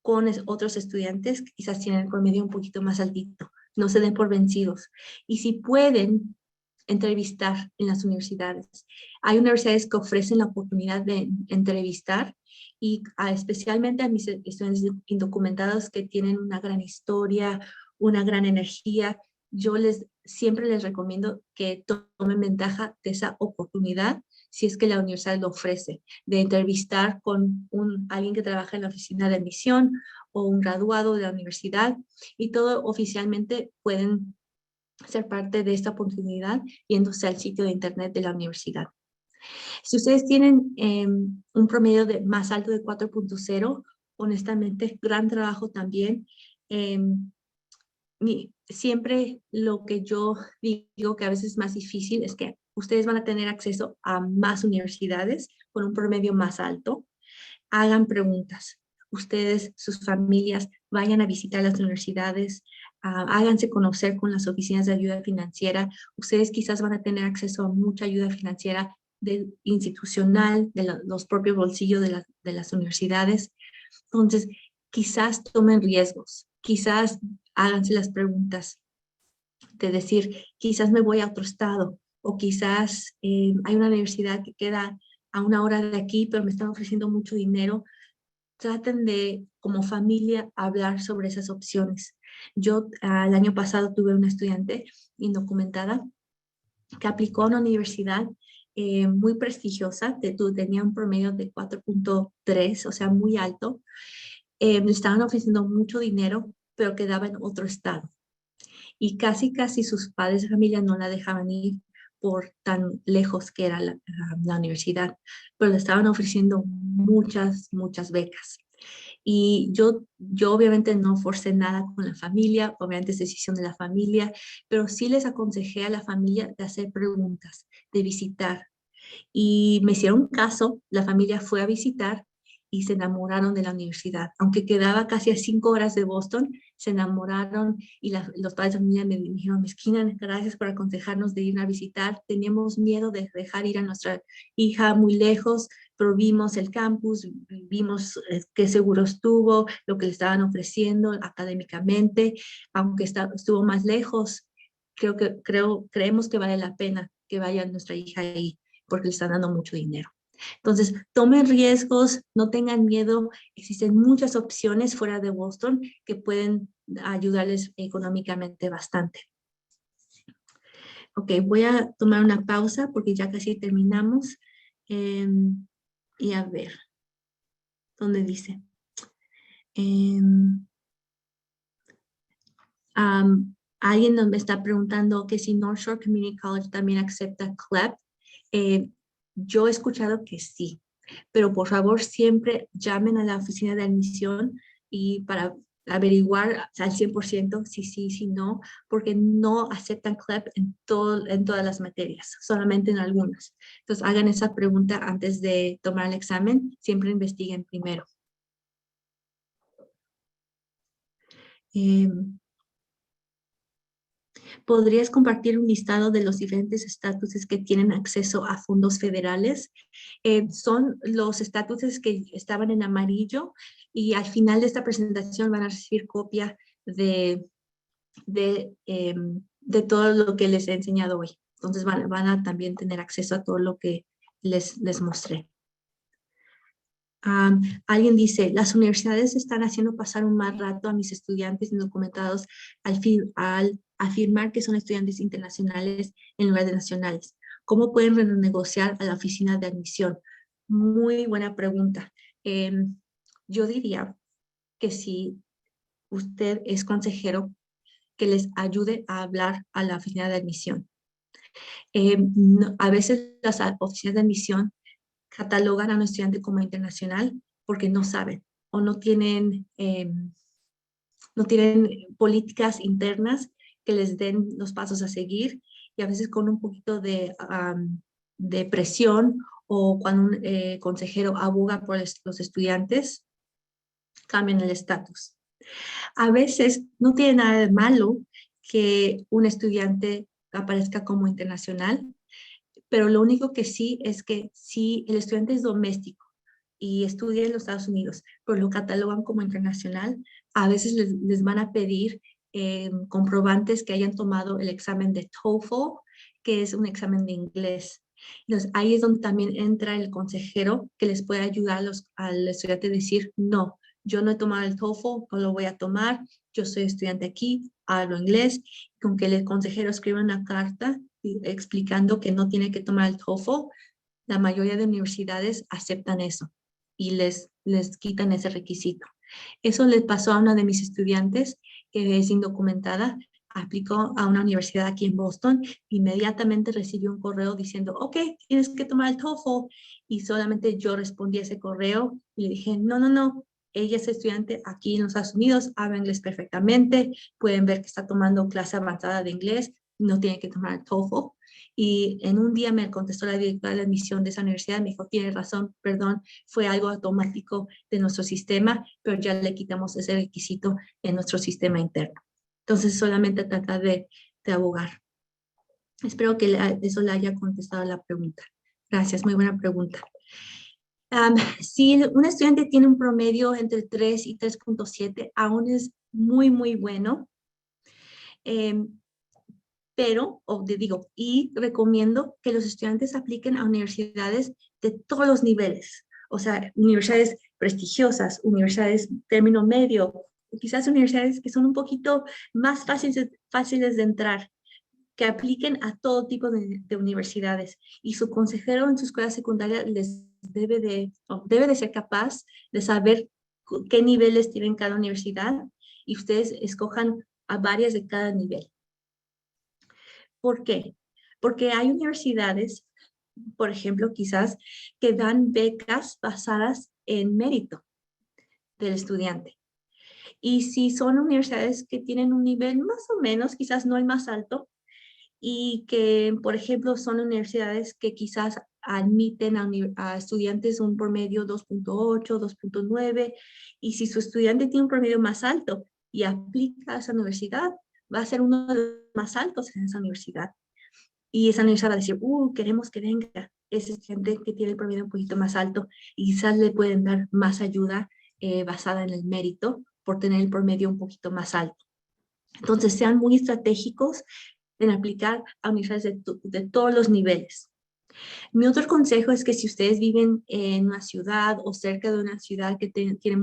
con otros estudiantes que quizás tienen el promedio un poquito más altito. No se den por vencidos. Y si pueden entrevistar en las universidades. Hay universidades que ofrecen la oportunidad de entrevistar y especialmente a mis estudiantes indocumentados que tienen una gran historia, una gran energía, yo siempre les recomiendo que tomen ventaja de esa oportunidad si es que la universidad lo ofrece, de entrevistar con alguien que trabaja en la oficina de admisión o un graduado de la universidad y todo oficialmente pueden ser parte de esta oportunidad yéndose al sitio de internet de la universidad. Si ustedes tienen un promedio más alto de 4.0, honestamente, gran trabajo también. Siempre lo que yo digo que a veces es más difícil es que ustedes van a tener acceso a más universidades con un promedio más alto. Hagan preguntas. Ustedes, sus familias, vayan a visitar las universidades, háganse conocer con las oficinas de ayuda financiera. Ustedes quizás van a tener acceso a mucha ayuda financiera institucional, de los propios bolsillos de las universidades. Entonces, quizás tomen riesgos, quizás háganse las preguntas de decir, quizás me voy a otro estado o quizás hay una universidad que queda a 1 hora de aquí, pero me están ofreciendo mucho dinero. Traten de, como familia, hablar sobre esas opciones. Yo el año pasado tuve una estudiante indocumentada que aplicó a una universidad muy prestigiosa, tenía un promedio de 4.3, o sea, muy alto. Le estaban ofreciendo mucho dinero, pero quedaba en otro estado. Y casi sus padres de familia no la dejaban ir por tan lejos que era la universidad, pero le estaban ofreciendo muchas becas. Y yo obviamente no forcé nada con la familia, obviamente es decisión de la familia, pero sí les aconsejé a la familia de hacer preguntas, de visitar. Y me hicieron caso, la familia fue a visitar y se enamoraron de la universidad. Aunque quedaba casi a 5 horas de Boston, se enamoraron y los padres de familia me dijeron, Mezquina, gracias por aconsejarnos de ir a visitar. Teníamos miedo de dejar ir a nuestra hija muy lejos, pero vimos el campus, vimos qué seguro estuvo, lo que le estaban ofreciendo académicamente, aunque estuvo más lejos. Creemos que vale la pena que vaya nuestra hija ahí porque le están dando mucho dinero. Entonces, tomen riesgos, no tengan miedo. Existen muchas opciones fuera de Boston que pueden ayudarles económicamente bastante. Ok, voy a tomar una pausa porque ya casi terminamos. Y a ver, ¿dónde dice? Alguien me está preguntando que si North Shore Community College también acepta CLEP. Yo he escuchado que sí, pero por favor siempre llamen a la oficina de admisión y para averiguar al 100% si sí, si no, porque no aceptan CLEP en todas las materias, solamente en algunas. Entonces hagan esa pregunta antes de tomar el examen, siempre investiguen primero. ¿Podrías compartir un listado de los diferentes estatutos que tienen acceso a fondos federales? Son los estatutos que estaban en amarillo y al final de esta presentación van a recibir copia de todo lo que les he enseñado hoy. Entonces van a también tener acceso a todo lo que les mostré. Alguien dice, las universidades están haciendo pasar un mal rato a mis estudiantes indocumentados al afirmar que son estudiantes internacionales en lugar de nacionales. ¿Cómo pueden renegociar a la oficina de admisión? Muy buena pregunta. Yo diría que si usted es consejero, que les ayude a hablar a la oficina de admisión. A veces las oficinas de admisión catalogan a un estudiante como internacional porque no saben o no tienen políticas internas que les den los pasos a seguir y a veces con un poquito de presión o cuando un consejero aboga por los estudiantes, cambian el estatus. A veces no tiene nada de malo que un estudiante aparezca como internacional, pero lo único que sí es que si el estudiante es doméstico y estudia en los Estados Unidos, pero lo catalogan como internacional, a veces les van a pedir comprobantes que hayan tomado el examen de TOEFL, que es un examen de inglés. Entonces, ahí es donde también entra el consejero que les puede ayudar al estudiante a decir, no, yo no he tomado el TOEFL, no lo voy a tomar, yo soy estudiante aquí, hablo inglés, con que el consejero escriba una carta explicando que no tiene que tomar el TOEFL, la mayoría de universidades aceptan eso y les quitan ese requisito. Eso les pasó a una de mis estudiantes que es indocumentada, aplicó a una universidad aquí en Boston, inmediatamente recibió un correo diciendo, ok, tienes que tomar el TOEFL, y solamente yo respondí a ese correo y le dije, no, no, no, ella es estudiante aquí en los Estados Unidos, habla inglés perfectamente, pueden ver que está tomando clase avanzada de inglés, no tiene que tomar el TOEFL. Y en un día me contestó la directora de admisión de esa universidad, me dijo, tiene razón, perdón, fue algo automático de nuestro sistema, pero ya le quitamos ese requisito en nuestro sistema interno. Entonces, solamente trata de abogar. Espero que eso le haya contestado la pregunta. Gracias, muy buena pregunta. Si un estudiante tiene un promedio entre 3 y 3.7, aún es muy, muy bueno. Y recomiendo que los estudiantes apliquen a universidades de todos los niveles, o sea, universidades prestigiosas, universidades término medio, quizás universidades que son un poquito más fáciles de entrar, que apliquen a todo tipo de universidades. Y su consejero en su escuela secundaria les debe de ser capaz de saber qué niveles tienen cada universidad y ustedes escojan a varias de cada nivel. ¿Por qué? Porque hay universidades, por ejemplo, quizás, que dan becas basadas en mérito. del estudiante. Y si son universidades que tienen un nivel más o menos, quizás no el más alto, y que, por ejemplo, son universidades que quizás admiten a estudiantes un promedio 2.8, 2.9, y si su estudiante tiene un promedio más alto y aplica a esa universidad, va a ser uno de los más altos en esa universidad. Y esa universidad va a decir, queremos que venga ese estudiante que tiene el promedio un poquito más alto, y quizás le pueden dar más ayuda basada en el mérito por tener el promedio un poquito más alto. Entonces, sean muy estratégicos en aplicar a universidades de todos los niveles. Mi otro consejo es que si ustedes viven en una ciudad o cerca de una ciudad que tiene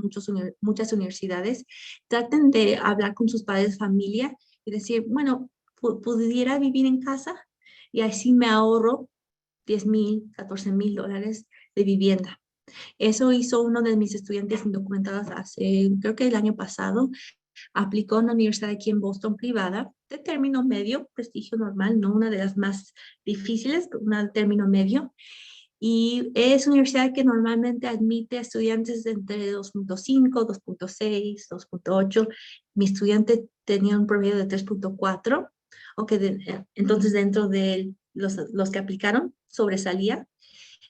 muchas universidades, traten de hablar con sus padres de familia y decir, bueno, ¿pudiera vivir en casa? Y así me ahorro 10,000, 14,000 dólares de vivienda. Eso hizo uno de mis estudiantes indocumentados hace, creo que el año pasado. Aplicó a una universidad aquí en Boston privada, de término medio, prestigio normal, no una de las más difíciles, pero una de término medio. Y es una universidad que normalmente admite a estudiantes de entre 2.5, 2.6, 2.8. Mi estudiante tenía un promedio de 3.4, entonces dentro de los que aplicaron sobresalía.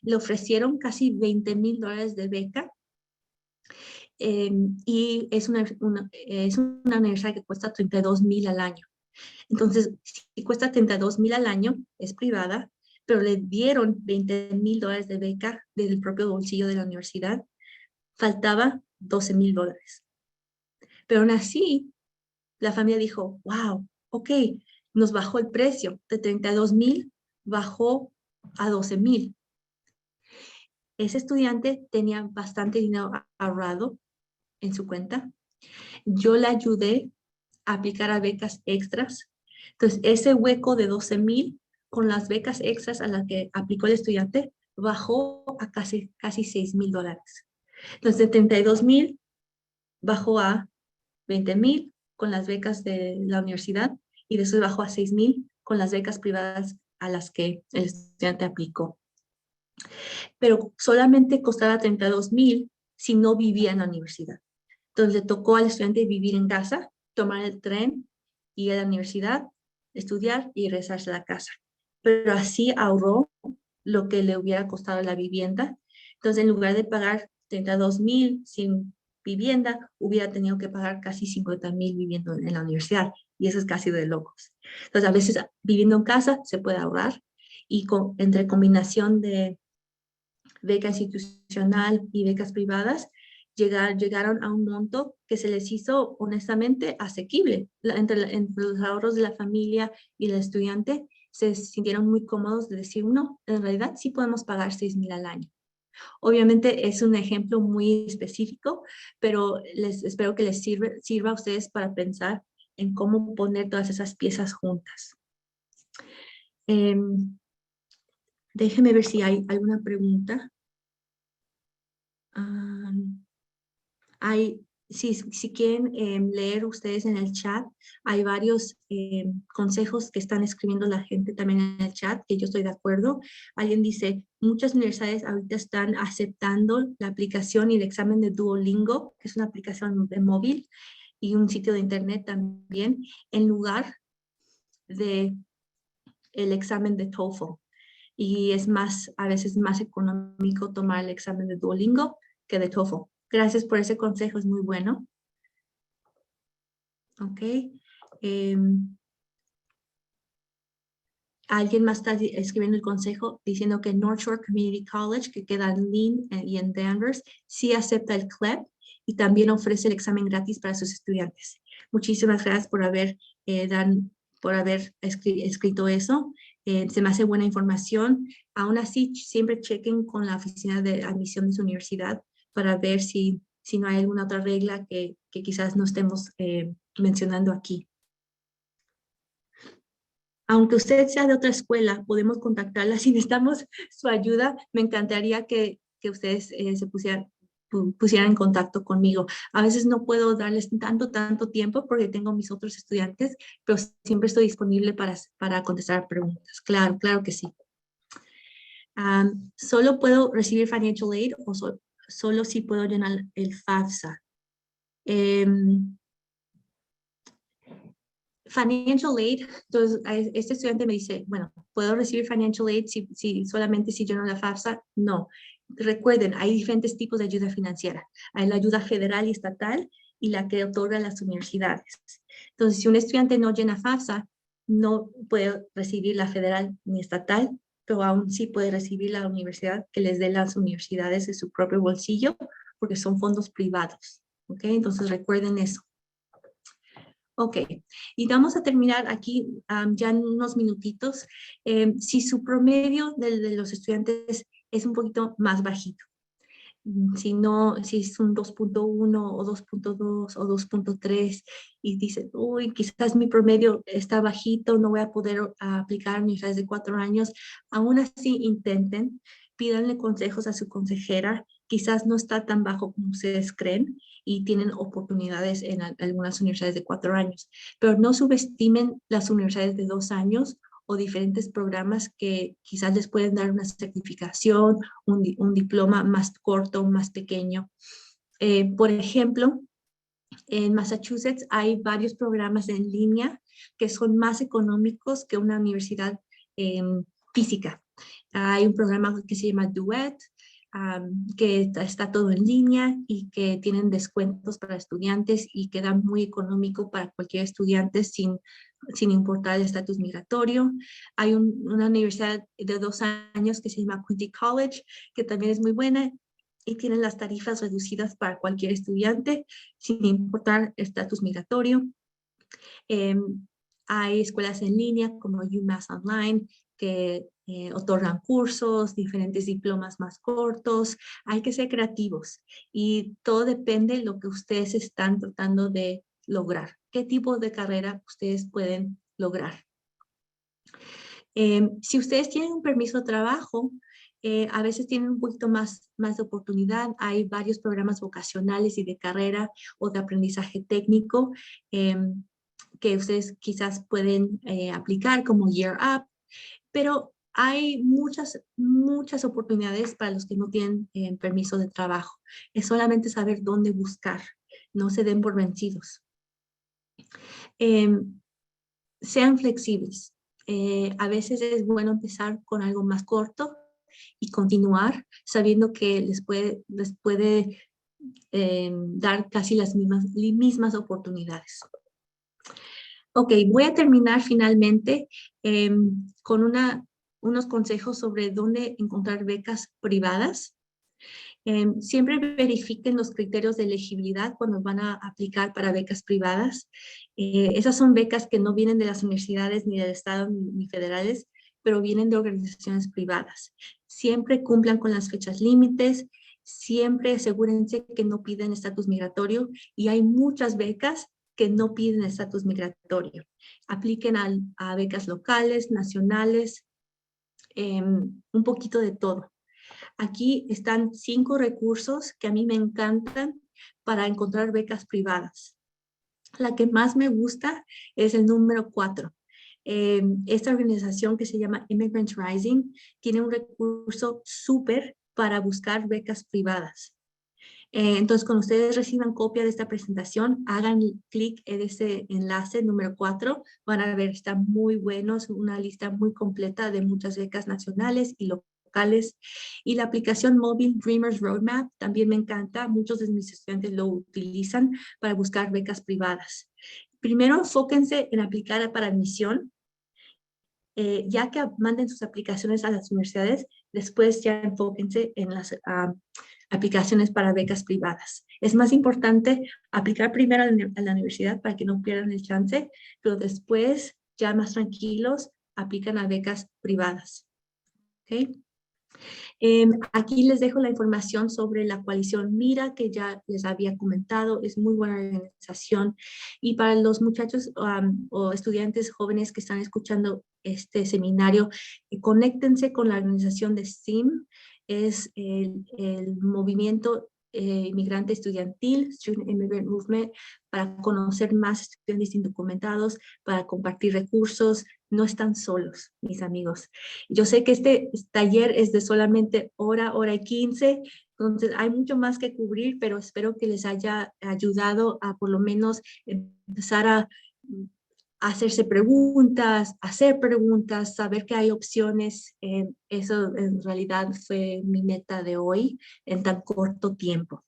Le ofrecieron casi 20,000 dólares de beca. Y es una universidad que cuesta 32,000 al año. Entonces, si cuesta 32,000 al año, es privada, pero le dieron 20,000 dólares de beca del propio bolsillo de la universidad, faltaba 12,000 dólares. Pero aún así, la familia dijo, wow, ok, nos bajó el precio, de 32,000 bajó a 12,000. Ese estudiante tenía bastante dinero ahorrado en su cuenta. Yo le ayudé a aplicar a becas extras. Entonces, ese hueco de 12,000 con las becas extras a las que aplicó el estudiante bajó a casi 6,000 dólares. Entonces, de 32,000 bajó a 20,000 con las becas de la universidad, y después bajó a 6,000 con las becas privadas a las que el estudiante aplicó. Pero solamente costaba 32,000 si no vivía en la universidad. Entonces le tocó al estudiante vivir en casa, tomar el tren, ir a la universidad, estudiar y regresarse a la casa. Pero así ahorró lo que le hubiera costado la vivienda. Entonces, en lugar de pagar 32,000 sin vivienda, hubiera tenido que pagar casi 50,000 viviendo en la universidad. Y eso es casi de locos. Entonces, a veces viviendo en casa se puede ahorrar, y entre combinación de beca institucional y becas privadas, llegaron a un monto que se les hizo honestamente asequible. Entre los ahorros de la familia y el estudiante se sintieron muy cómodos de decir, no, en realidad sí podemos pagar 6,000 al año. Obviamente es un ejemplo muy específico, pero espero que les sirva a ustedes para pensar en cómo poner todas esas piezas juntas. Déjenme ver si hay alguna pregunta. Si quieren leer ustedes en el chat, hay varios consejos que están escribiendo la gente también en el chat, que yo estoy de acuerdo. Alguien dice, muchas universidades ahorita están aceptando la aplicación y el examen de Duolingo, que es una aplicación de móvil y un sitio de internet también, en lugar de el examen de TOEFL. Y es a veces más económico tomar el examen de Duolingo que de TOEFL. Gracias por ese consejo, es muy bueno. Ok. Alguien más está escribiendo el consejo diciendo que North Shore Community College, que queda en Lynn y en Danvers, sí acepta el CLEP y también ofrece el examen gratis para sus estudiantes. Muchísimas gracias por haber escrito eso. Se me hace buena información. Aún así, siempre chequen con la oficina de admisión de su universidad para ver si no hay alguna otra regla que quizás no estemos mencionando aquí. Aunque usted sea de otra escuela, podemos contactarla si necesitamos su ayuda. Me encantaría que ustedes se pusieran en contacto conmigo. A veces no puedo darles tanto tiempo porque tengo mis otros estudiantes, pero siempre estoy disponible para contestar preguntas. Claro, claro que sí. ¿Solo puedo recibir financial aid o solo si puedo llenar el FAFSA? Financial aid, entonces este estudiante me dice, bueno, ¿puedo recibir financial aid solamente si yo no la FAFSA? No. Recuerden, hay diferentes tipos de ayuda financiera. Hay la ayuda federal y estatal y la que otorgan las universidades. Entonces, si un estudiante no llena FAFSA, no puede recibir la federal ni estatal, pero aún sí puede recibir la universidad que les dé las universidades de su propio bolsillo, porque son fondos privados. ¿Ok? Entonces, recuerden eso. Ok, y vamos a terminar aquí ya en unos minutitos. Si su promedio de los estudiantes es un poquito más bajito, si es un 2.1 o 2.2 o 2.3 y dicen, uy, quizás mi promedio está bajito, no voy a poder aplicar universidades de 4 años, aún así intenten, pídanle consejos a su consejera, quizás no está tan bajo como ustedes creen y tienen oportunidades en algunas universidades de 4 años, pero no subestimen las universidades de 2 años o diferentes programas que quizás les pueden dar una certificación, un diploma más corto, más pequeño. Por ejemplo, en Massachusetts hay varios programas en línea que son más económicos que una universidad física. Hay un programa que se llama Duet, que está todo en línea y que tienen descuentos para estudiantes y queda muy económico para cualquier estudiante sin importar el estatus migratorio. Hay una universidad de 2 años que se llama Quincy College, que también es muy buena y tienen las tarifas reducidas para cualquier estudiante sin importar el estatus migratorio. Hay escuelas en línea como UMass Online que otorgan cursos, diferentes diplomas más cortos. Hay que ser creativos y todo depende de lo que ustedes están tratando de lograr. ¿Qué tipo de carrera ustedes pueden lograr? Si ustedes tienen un permiso de trabajo, a veces tienen un poquito más de oportunidad. Hay varios programas vocacionales y de carrera o de aprendizaje técnico que ustedes quizás pueden aplicar como Year Up, pero hay muchas oportunidades para los que no tienen permiso de trabajo. Es solamente saber dónde buscar. No se den por vencidos. Sean flexibles. A veces es bueno empezar con algo más corto y continuar sabiendo que les puede dar casi las mismas oportunidades. Ok, voy a terminar finalmente con unos consejos sobre dónde encontrar becas privadas. Siempre verifiquen los criterios de elegibilidad cuando van a aplicar para becas privadas. Esas son becas que no vienen de las universidades ni del Estado ni federales, pero vienen de organizaciones privadas. Siempre cumplan con las fechas límites, siempre asegúrense que no piden estatus migratorio y hay muchas becas que no piden estatus migratorio. Apliquen a becas locales, nacionales, un poquito de todo. Aquí están 5 recursos que a mí me encantan para encontrar becas privadas. La que más me gusta es el número 4. Esta organización que se llama Immigrants Rising tiene un recurso súper para buscar becas privadas. Entonces, cuando ustedes reciban copia de esta presentación, hagan clic en ese enlace número 4. Van a ver, está muy bueno, es una lista muy completa de muchas becas nacionales y locales. Y la aplicación móvil Dreamers Roadmap también me encanta. Muchos de mis estudiantes lo utilizan para buscar becas privadas. Primero, enfóquense en aplicar para admisión. Ya que manden sus aplicaciones a las universidades, después ya enfóquense en las aplicaciones para becas privadas. Es más importante aplicar primero a la universidad para que no pierdan el chance, pero después, ya más tranquilos, aplican a becas privadas. ¿Okay? Aquí les dejo la información sobre la coalición Mira, que ya les había comentado, es muy buena organización. Y para los muchachos o estudiantes jóvenes que están escuchando este seminario, conéctense con la organización de STEAM, es el movimiento inmigrante estudiantil, Student Immigrant Movement, para conocer más estudiantes indocumentados, para compartir recursos. No están solos, mis amigos. Yo sé que este taller es de solamente hora y 15, Entonces, hay mucho más que cubrir, pero espero que les haya ayudado a por lo menos empezar a hacerse preguntas, hacer preguntas, saber que hay opciones. Eso en realidad fue mi meta de hoy en tan corto tiempo.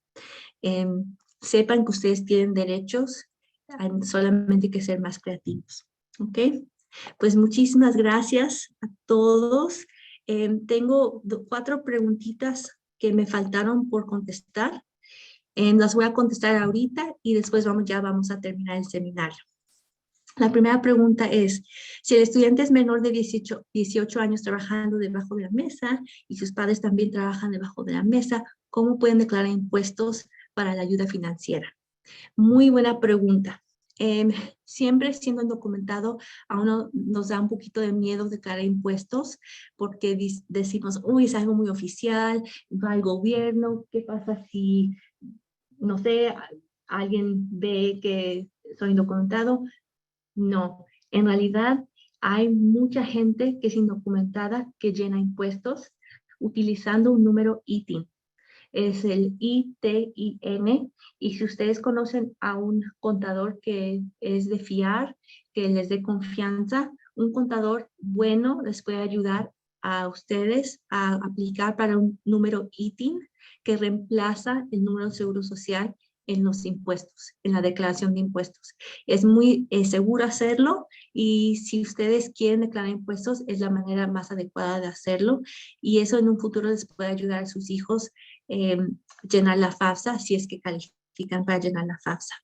Sepan que ustedes tienen derechos, solamente hay que ser más creativos. ¿Ok? Pues muchísimas gracias a todos. Tengo 4 preguntitas que me faltaron por contestar. Las voy a contestar ahorita y después ya vamos a terminar el seminario. La primera pregunta es, si el estudiante es menor de 18 años trabajando debajo de la mesa y sus padres también trabajan debajo de la mesa, ¿cómo pueden declarar impuestos para la ayuda financiera? Muy buena pregunta. Siempre siendo indocumentado, a uno nos da un poquito de miedo declarar impuestos porque decimos, uy, es algo muy oficial, va al gobierno, ¿qué pasa si, no sé, alguien ve que soy indocumentado? No, en realidad hay mucha gente que es indocumentada que llena impuestos utilizando un número ITIN. Es el ITIN, y si ustedes conocen a un contador que es de fiar, que les dé confianza, un contador bueno les puede ayudar a ustedes a aplicar para un número ITIN que reemplaza el número de seguro social en los impuestos, en la declaración de impuestos. Es muy seguro hacerlo, y si ustedes quieren declarar impuestos es la manera más adecuada de hacerlo, y eso en un futuro les puede ayudar a sus hijos llenar la FAFSA si es que califican para llenar la FAFSA.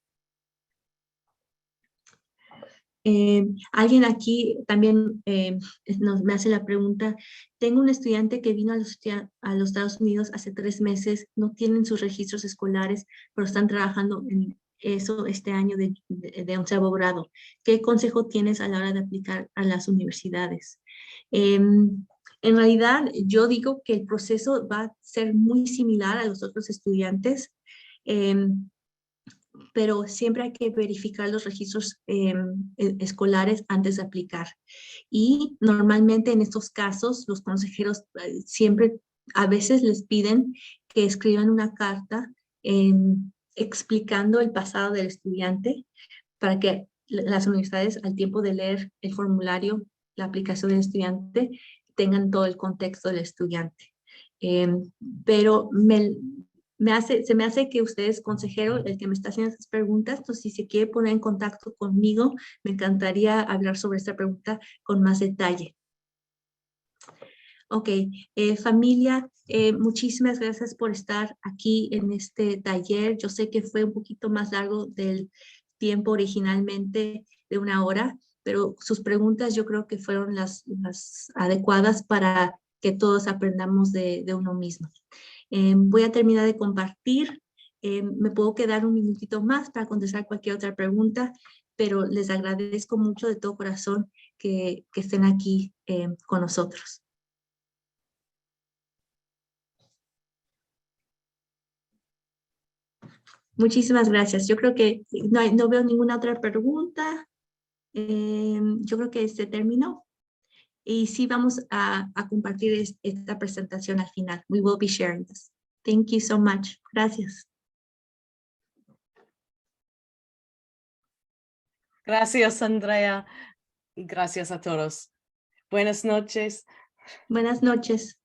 Alguien aquí también me hace la pregunta, tengo un estudiante que vino a los Estados Unidos hace 3 meses, no tienen sus registros escolares, pero están trabajando en eso este año de 11º grado. ¿Qué consejo tienes a la hora de aplicar a las universidades? En realidad, yo digo que el proceso va a ser muy similar a los otros estudiantes, pero siempre hay que verificar los registros escolares antes de aplicar. Y normalmente en estos casos, los consejeros siempre, a veces les piden que escriban una carta explicando el pasado del estudiante para que las universidades, al tiempo de leer el formulario, la aplicación del estudiante, tengan todo el contexto del estudiante. Pero se me hace que usted es consejero, el que me está haciendo estas preguntas, entonces si se quiere poner en contacto conmigo, me encantaría hablar sobre esta pregunta con más detalle. Ok, familia, muchísimas gracias por estar aquí en este taller. Yo sé que fue un poquito más largo del tiempo originalmente de 1 hora, pero sus preguntas yo creo que fueron las adecuadas para que todos aprendamos de uno mismo. Voy a terminar de compartir. Me puedo quedar un minutito más para contestar cualquier otra pregunta, pero les agradezco mucho de todo corazón que estén aquí con nosotros. Muchísimas gracias. Yo creo que no veo ninguna otra pregunta. Yo creo que se terminó. Y sí vamos a compartir esta presentación al final. We will be sharing this. Thank you so much. Gracias. Gracias, Andrea. Y gracias a todos. Buenas noches. Buenas noches.